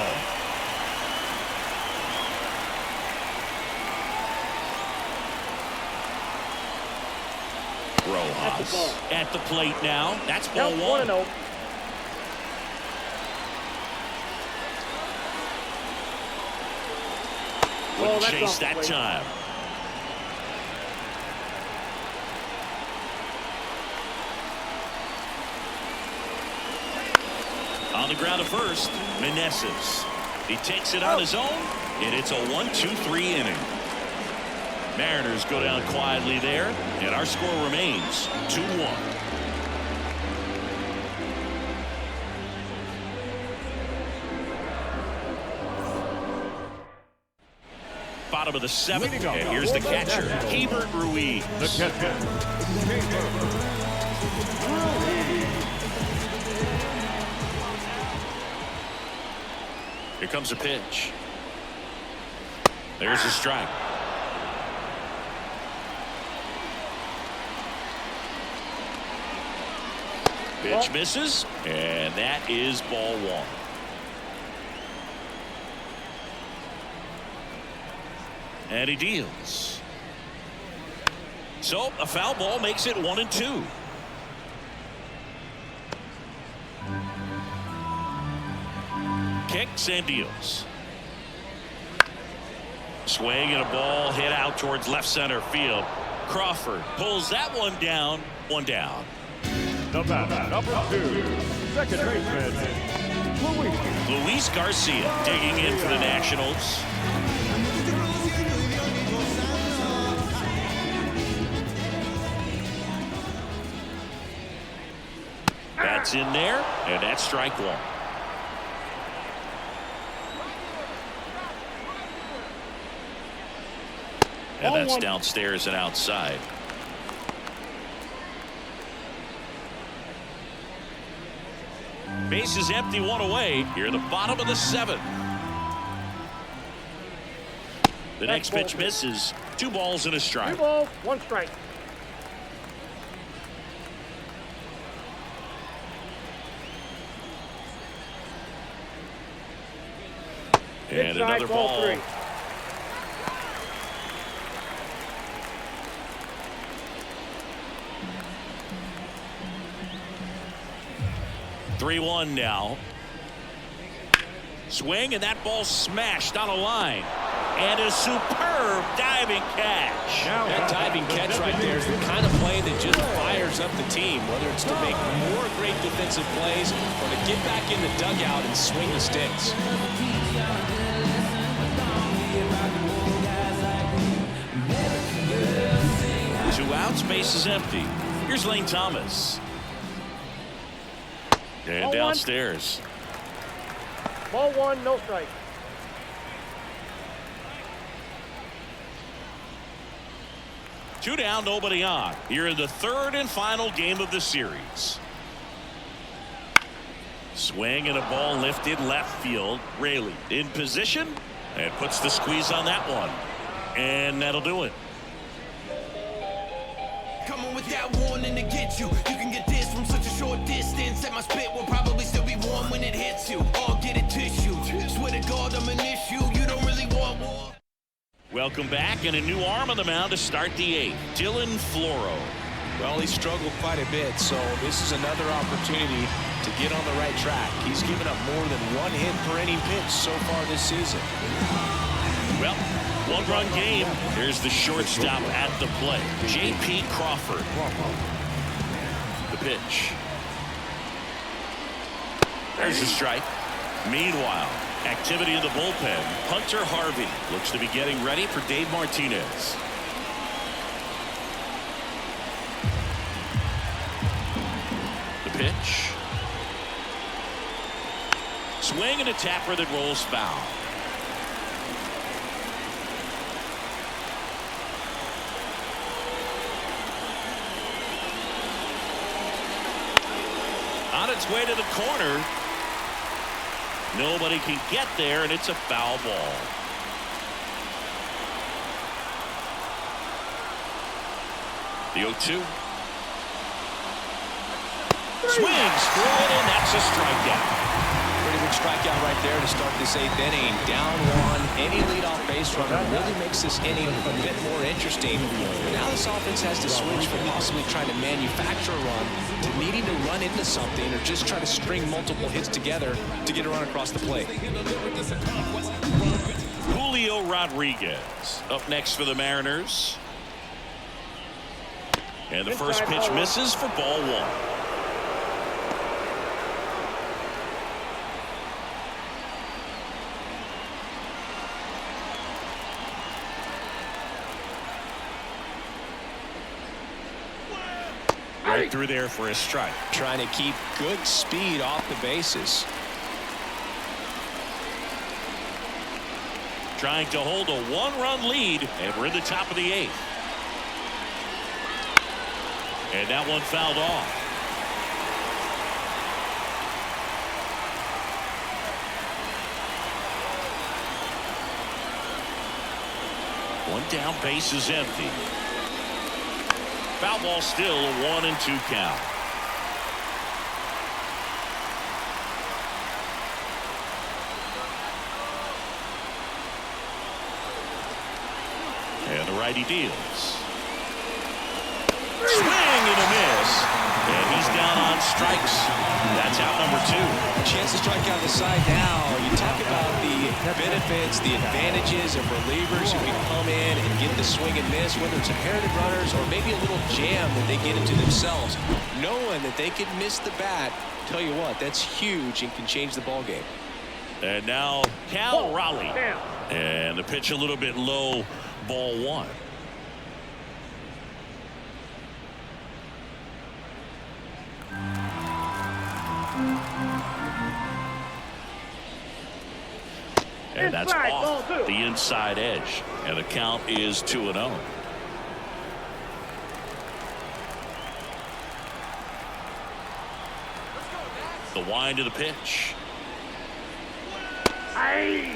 Speaker 1: Rojas at the plate now. That's ball 1.
Speaker 3: 1-0.
Speaker 1: Wouldn't chase that time. On the ground at first, Meneses. He takes it on his own, and it's a 1-2-3 inning. Mariners go down quietly there, and our score remains 2-1. Bottom of the 7th, and here's the catcher, Keibert Ruiz.
Speaker 6: The catcher,
Speaker 1: Here comes a pitch. There's a strike. Pitch misses, and that is ball 1. And he deals. So a foul ball makes it 1-2. Kicks and deals. Swing and a ball hit out towards left center field. Crawford pulls that one down. 1 down.
Speaker 6: the batter, number 2, second baseman,
Speaker 1: Luis Garcia digging in for the Nationals. That's in there, and that's strike 1. And that's downstairs and outside. Base is empty, 1 away. Here at the bottom of the 7th. The next pitch misses. 2 balls and a strike.
Speaker 3: 2 balls, 1 strike.
Speaker 1: And another ball.
Speaker 3: 3.
Speaker 1: 3-1 now. Swing, and that ball smashed on a line. And a superb diving catch.
Speaker 2: That diving catch right there is the kind of play that just fires up the team, whether it's to make more great defensive plays or to get back in the dugout and swing the sticks.
Speaker 1: 2 outs, base is empty. Here's Lane Thomas. And
Speaker 3: Ball
Speaker 1: downstairs.
Speaker 3: 1. Ball 1, no strike.
Speaker 1: Two down, nobody on. Here in the 3rd and final game of the series. Swing and a ball lifted left field. Raley in position and puts the squeeze on that one. And that'll do it.
Speaker 7: Coming with that warning to get you. You can get this from such a short distance. And my spit will probably still be warm when it hits you. Or get a tissue. Swear to God, I'm an issue. You don't really want war.
Speaker 1: Welcome back, and a new arm on the mound to start the 8th. Dylan Floro.
Speaker 2: Well, he struggled quite a bit, so this is another opportunity to get on the right track. He's given up more than 1 hit per inning pitch so far this season.
Speaker 1: Well, one-run game. Here's the shortstop at the plate, J.P. Crawford. The pitch. There's the strike. Meanwhile, activity in the bullpen. Hunter Harvey looks to be getting ready for Dave Martinez. The pitch. Swing and a tapper that rolls foul. On its way to the corner. Nobody can get there, and it's a foul ball. The 0-2. Swings through it, and that's a strikeout.
Speaker 2: Pretty good strikeout right there to start this 8th inning. Down one, any leadoff base runner really makes this inning a bit more interesting. But now this offense has to switch from possibly trying to manufacture a run to needing to run into something or just try to string multiple hits together to get a run across the plate.
Speaker 1: Julio Rodriguez up next for the Mariners. And the first pitch misses for ball one. Right through there for a strike.
Speaker 2: Trying to keep good speed off the bases.
Speaker 1: Trying to hold a one-run lead, and we're in the top of the 8th. And that one fouled off. One down, base is empty. Foul ball, still a 1-2 count. And the righty deals. Swing and a miss. And he's down on strikes. That's out number 2.
Speaker 2: A chance to strike out the side now. You talk about the benefits, the advantages of relievers who can come in and get the swing and miss, whether it's inherited runners or maybe a little jam that they get into themselves. Knowing that they could miss the bat, tell you what, that's huge and can change the ball game.
Speaker 1: And now Cal Raleigh. And the pitch a little bit low, ball 1. And that's off the inside edge. And the count is 2-0. The wind of the pitch.
Speaker 3: Aye.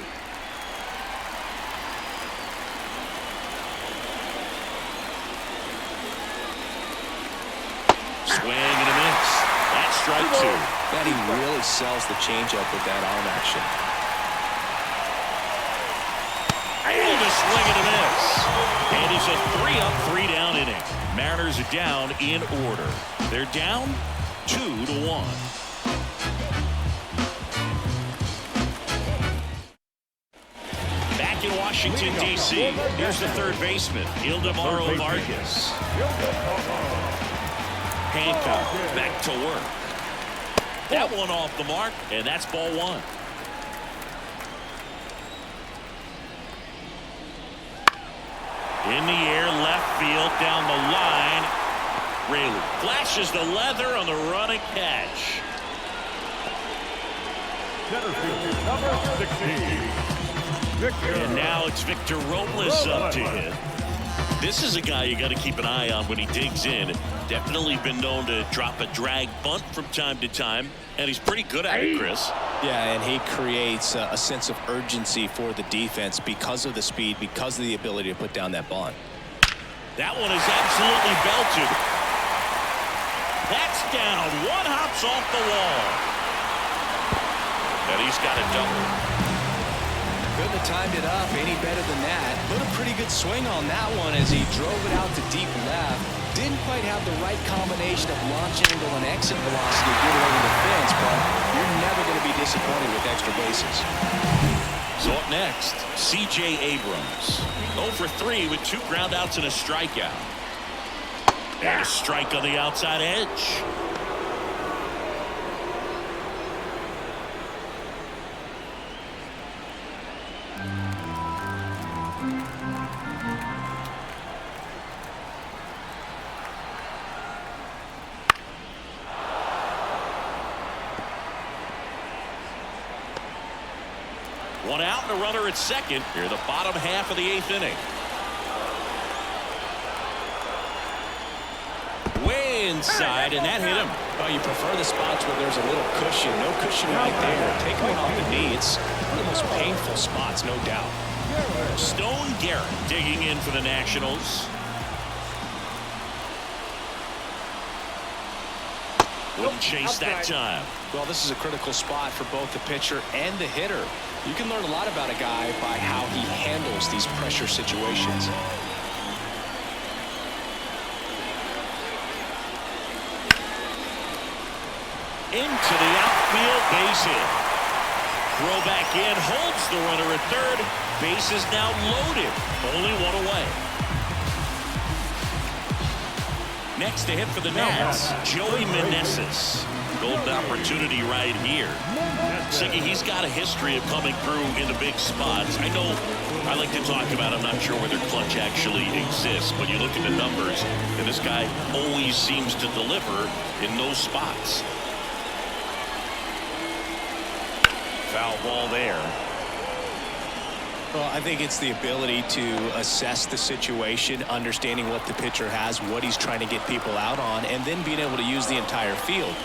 Speaker 1: Swing and a miss. That's strike 2.
Speaker 2: That he really sells the changeup with that arm action.
Speaker 1: And a swing and a miss. And it's a 3-up, 3-down inning. Mariners are down in order. They're down 2-1. Back in Washington, D.C., here's the third baseman, Ildemaro Vargas. Hancock back to work. That one off the mark, and that's ball 1. In the air, left field, down the line. Raley flashes the leather on the running catch.
Speaker 6: Center field, number 16. Victor.
Speaker 1: And now it's Victor Robles up to hit. This is a guy you got to keep an eye on when he digs in. Definitely been known to drop a drag bunt from time to time, and he's pretty good at it, Chris.
Speaker 2: Yeah, and he creates a sense of urgency for the defense because of the speed, because of the ability to put down that bunt.
Speaker 1: That one is absolutely belted. That's down. One hops off the wall. And he's got a double.
Speaker 2: Couldn't have timed it up any better than that. Put a pretty good swing on that one as he drove it out to deep left. Didn't quite have the right combination of launch angle and exit velocity to get it over the fence, but you're never going to be disappointed with extra bases.
Speaker 1: So up next, C.J. Abrams. 0 for 3 with 2 groundouts and a strikeout. And a strike on the outside edge. One out and a runner at second. Here the bottom half of the 8th inning. Way inside, and that hit him.
Speaker 2: Well, you prefer the spots where there's a little cushion. No cushion right there. Taking it off the knee. It's one of the most painful spots, no doubt.
Speaker 1: Stone Garrett digging in for the Nationals. Wouldn't chase that time.
Speaker 2: Well, this is a critical spot for both the pitcher and the hitter. You can learn a lot about a guy by how he handles these pressure situations.
Speaker 1: Into the outfield, base hit. Throw back in, holds the runner at third. Base is now loaded. Only one away. Next to hit for the Nats, Joey Meneses. Golden opportunity right here. Siggy, he's got a history of coming through in the big spots. I know I like to talk about, I'm not sure whether clutch actually exists, but you look at the numbers, and this guy always seems to deliver in those spots. Foul ball there.
Speaker 2: Well, I think it's the ability to assess the situation, understanding what the pitcher has, what he's trying to get people out on, and then being able to use the entire field.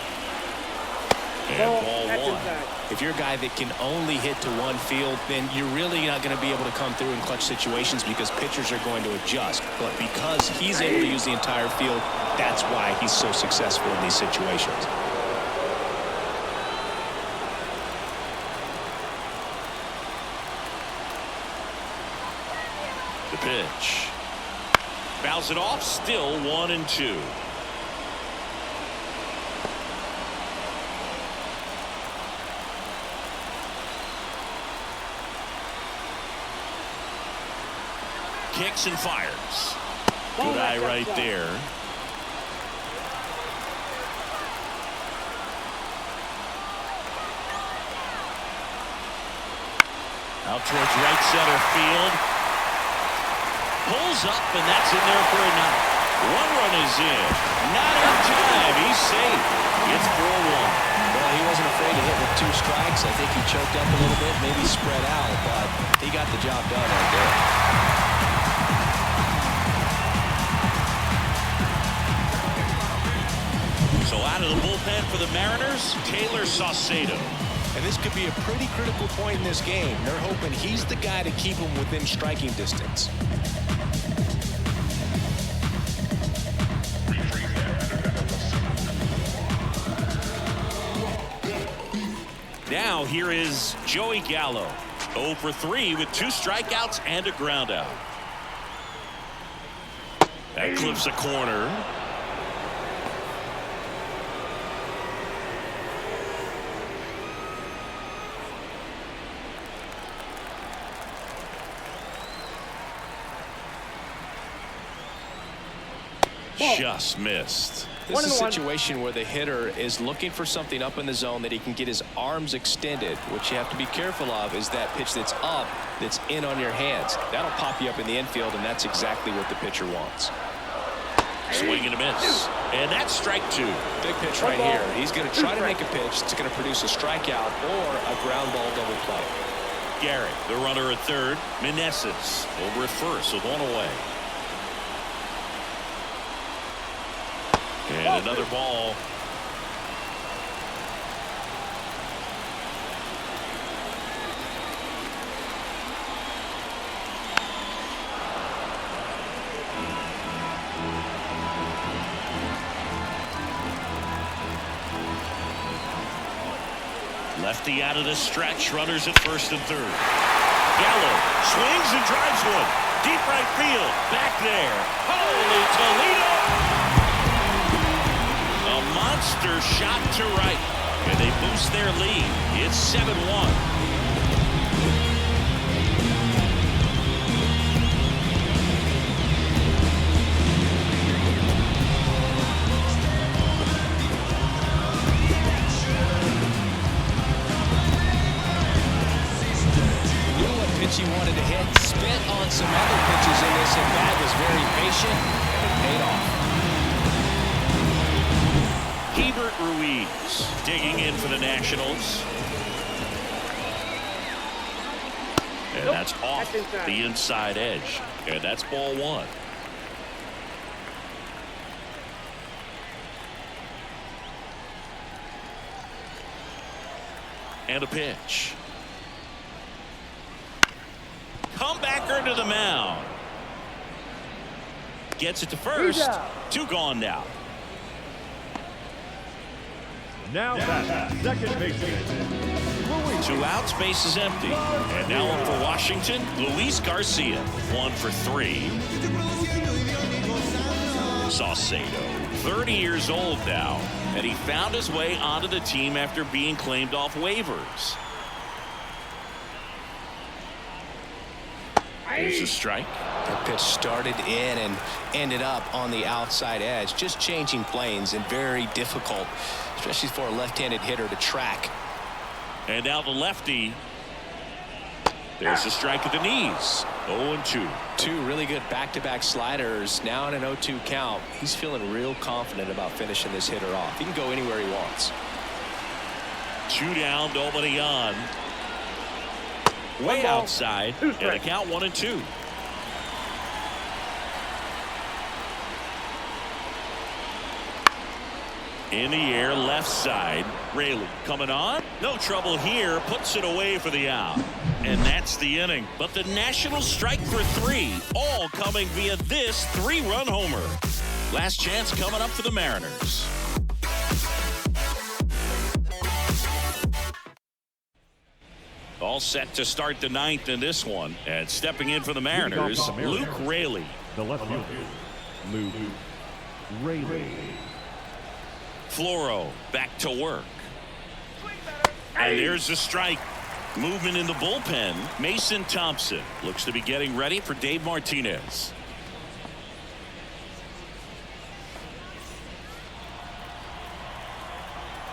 Speaker 1: And ball one.
Speaker 2: If you're a guy that can only hit to one field, then you're really not going to be able to come through in clutch situations because pitchers are going to adjust. But because he's able to use the entire field, that's why he's so successful in these situations.
Speaker 1: The pitch. Fouls it off, still 1-2. Kicks and fires. Good eye right there. Out towards right center field. Pulls up, and that's in there for a knock. One run is in. Not in time. He's safe. It's 4-1.
Speaker 2: Well, he wasn't afraid to hit with 2 strikes. I think he choked up a little bit, maybe spread out, but he got the job done right there.
Speaker 1: So out of the bullpen for the Mariners, Taylor Saucedo.
Speaker 2: And this could be a pretty critical point in this game. They're hoping he's the guy to keep him within striking distance.
Speaker 1: Now here is Joey Gallo. 0 for 3 with 2 strikeouts and a groundout. That clips a corner. Just missed.
Speaker 2: This is a situation where the hitter is looking for something up in the zone that he can get his arms extended. What you have to be careful of is that pitch that's up, that's in on your hands. That'll pop you up in the infield, and that's exactly what the pitcher wants.
Speaker 1: Swing and a miss. And that's strike 2.
Speaker 2: Big pitch right here. He's going to try to make a pitch that's going to produce a strikeout or a ground ball double play.
Speaker 1: Garrett, the runner at third. Meneses over at first with 1 away. And another ball. Lefty out of the stretch. Runners at first and third. Gallo swings and drives one. Deep right field. Back there. Holy Toledo. A monster shot to right. And they boost their lead. It's 7-1.
Speaker 2: she wanted to hit. Spit on some other pitches in this at bat. Was very patient, and it paid off.
Speaker 1: Hebert Ruiz digging in for the Nationals. And that's off the inside edge. And that's ball one. And a pitch. Comebacker to the mound. Gets it to first. Two gone now.
Speaker 6: Now that's second baseman.
Speaker 1: Two outs, base is empty. And now on for Washington, Luis Garcia. 1 for 3. Saucedo, 30 years old now, and he found his way onto the team after being claimed off waivers. There's a strike.
Speaker 2: That pitch started in and ended up on the outside edge, just changing planes, and very difficult, especially for a left-handed hitter to track.
Speaker 1: And now the lefty. There's a strike at the knees. 0-2.
Speaker 2: Two really good back-to-back sliders. Now in an 0-2 count. He's feeling real confident about finishing this hitter off. He can go anywhere he wants.
Speaker 1: 2 down, nobody on. Way outside, and a count 1-2. In the air, left side. Raley coming on. No trouble here. Puts it away for the out. And that's the inning. But the Nationals strike for 3. All coming via this 3-run homer. Last chance coming up for the Mariners. All set to start the 9th in this one. And stepping in for the Mariners, Luke Raley.
Speaker 6: The left fielder, Luke Raley.
Speaker 1: Floro back to work. And there's the strike. Movement in the bullpen. Mason Thompson looks to be getting ready for Dave Martinez.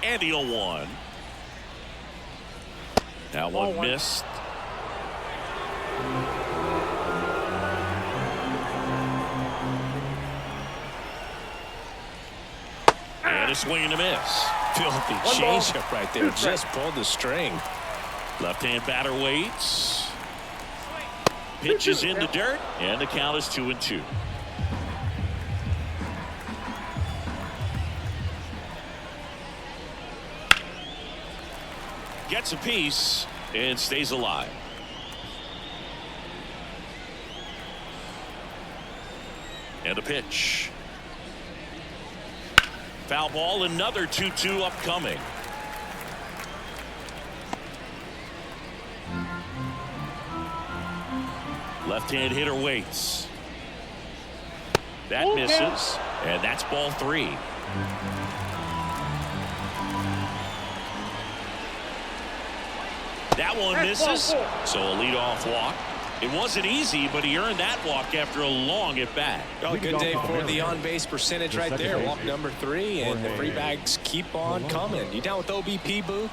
Speaker 1: And the 0-1. That one missed. And a swing and a miss.
Speaker 2: Filthy changeup right there. Just pulled the string.
Speaker 1: Left-hand batter waits. Pitches in the dirt, and the count is 2-2. Gets a piece and stays alive. And a pitch. Foul ball, another 2-2 upcoming. Left-hand hitter waits. That misses, and that's ball 3. That one misses, so a leadoff walk. It wasn't easy, but he earned that walk after a long at-bat.
Speaker 2: Oh, good day for the on-base percentage right there. Walk number 3, and the free bags keep on coming. You down with OBP, Boog?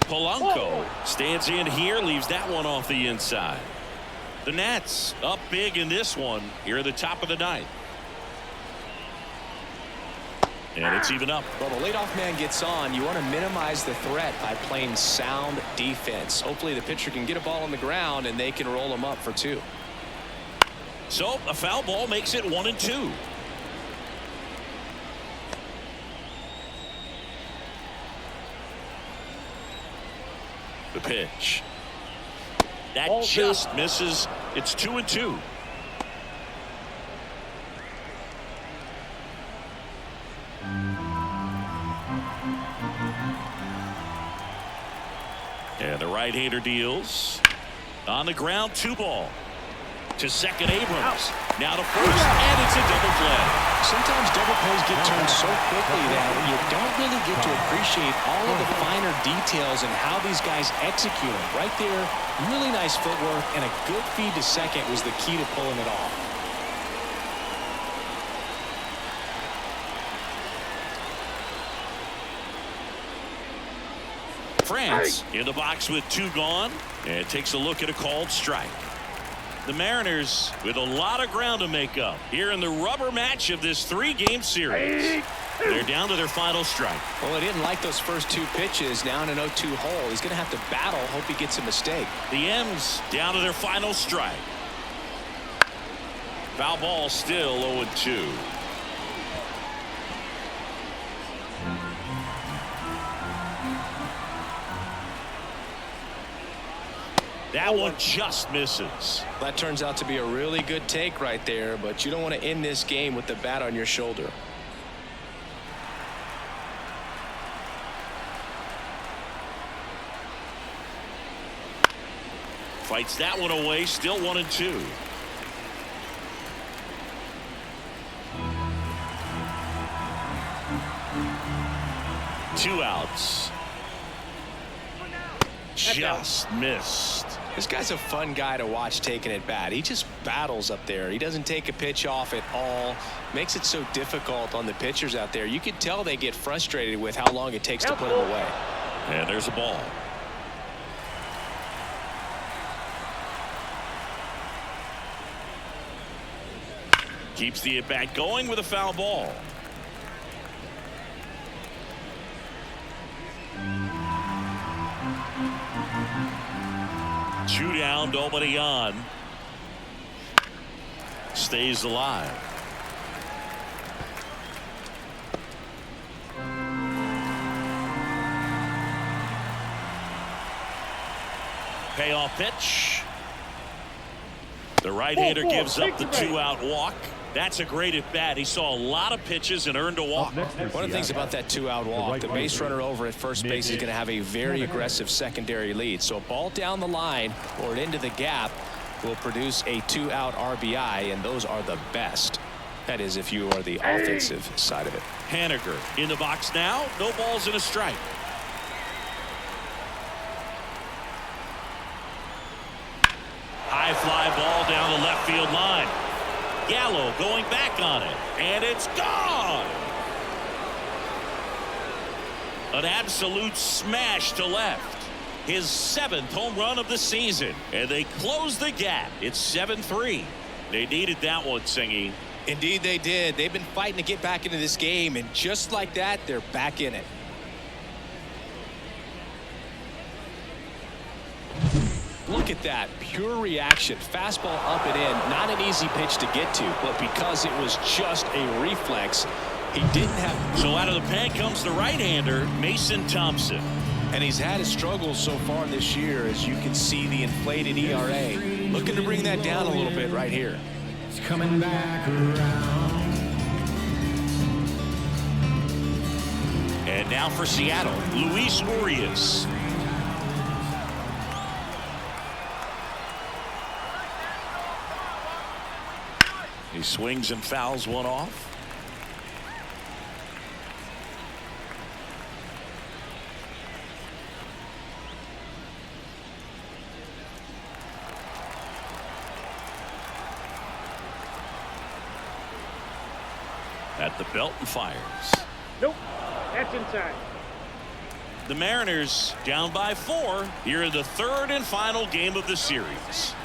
Speaker 1: Polanco stands in here, leaves that one off the inside. The Nats up big in this one here at the top of the 9th. And it's even up.
Speaker 2: Well, the leadoff man gets on. You want to minimize the threat by playing sound defense. Hopefully the pitcher can get a ball on the ground and they can roll him up for 2.
Speaker 1: So a foul ball makes it 1-2. The pitch. That just misses. It's 2-2. And the right-hander deals. On the ground, 2 ball. To second, Abrams. Now to first, and it's a double play.
Speaker 2: Sometimes double plays get turned so quickly that you don't really get to appreciate all of the finer details and how these guys execute them. Right there, really nice footwork, and a good feed to second was the key to pulling it off.
Speaker 1: France in the box with 2 gone, and takes a look at a called strike. The Mariners with a lot of ground to make up here in the rubber match of this 3-game series. They're down to their final strike.
Speaker 2: Well, he didn't like those first 2 pitches. Now in an 0-2 hole. He's going to have to battle. Hope he gets a mistake.
Speaker 1: The M's down to their final strike. Foul ball, still 0-2. That one just misses.
Speaker 2: That turns out to be a really good take right there, but you don't want to end this game with the bat on your shoulder.
Speaker 1: Fights that one away, still 1-2. Two outs. Just missed.
Speaker 2: This guy's a fun guy to watch taking at bat. He just battles up there. He doesn't take a pitch off at all. Makes it so difficult on the pitchers out there. You can tell they get frustrated with how long it takes to put him away.
Speaker 1: And there's a ball. Keeps the at-bat going with a foul ball. Two down, nobody on. Stays alive. Payoff pitch. The right-hander gives up the 2-out walk. That's a great at-bat. He saw a lot of pitches and earned a walk.
Speaker 2: One of the things about that 2-out walk, the base runner over at first base is going to have a very aggressive secondary lead. So a ball down the line or into the gap will produce a 2-out RBI, and those are the best. That is, if you are the offensive side of it.
Speaker 1: Haniger in the box now. No balls and a strike. High fly ball down the left field line. Gallo going back on it, and it's gone. An absolute smash to left. His 7th home run of the season, and they close the gap. It's 7-3. They needed that one, Singy.
Speaker 2: Indeed they did. They've been fighting to get back into this game, and just like that, they're back in it. Look at that pure reaction. Fastball up and in. Not an easy pitch to get to, but because it was just a reflex, he didn't have.
Speaker 1: So out of the pen comes the right-hander, Mason Thompson.
Speaker 2: And he's had his struggles so far this year, as you can see the inflated ERA. Looking to bring that down a little bit right here.
Speaker 8: It's coming back around.
Speaker 1: And now for Seattle, Luis Urias. He swings and fouls one off. At the belt and fires.
Speaker 3: Nope, that's inside.
Speaker 1: The Mariners down by 4 here in the 3rd and final game of the series.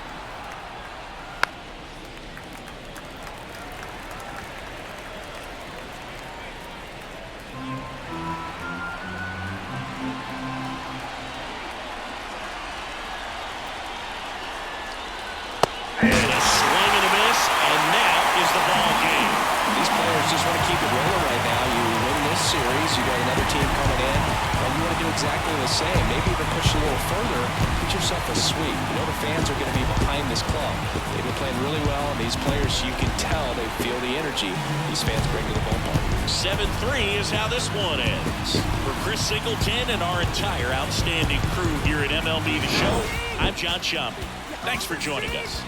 Speaker 1: And a swing and a miss, and that is the ball game.
Speaker 2: These players just want to keep it rolling right now. You win this series, you got another team coming in, and you want to do exactly the same. Maybe even push a little further, get yourself a sweep. You know the fans are going to be behind this club. They've been playing really well, and these players, you can tell they feel the energy these fans bring to the ballpark.
Speaker 1: 7-3 is how this one ends. For Chris Singleton and our entire outstanding crew here at MLB The Show, I'm John Sciambi. Thanks for joining us.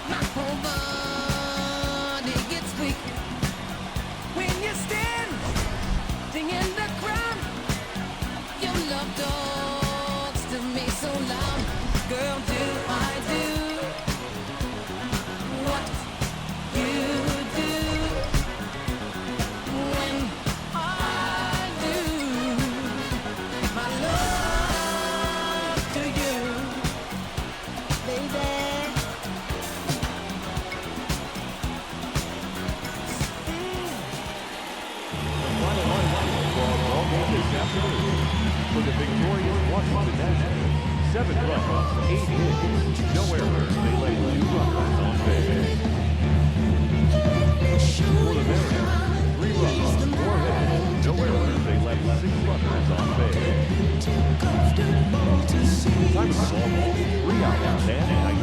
Speaker 5: My whole body gets weak when you stand in the crowd. Your love talks to me so loud. Girl, do I do what you do when I do? My love
Speaker 6: for the victorious Washington Nationals. 7 runs, 8 hits, no errors. They led 2 runners on base. For the Mariners, 3 runs, 4 hits, no errors. They led 6 runners on base. Time of the ball, 3 hours and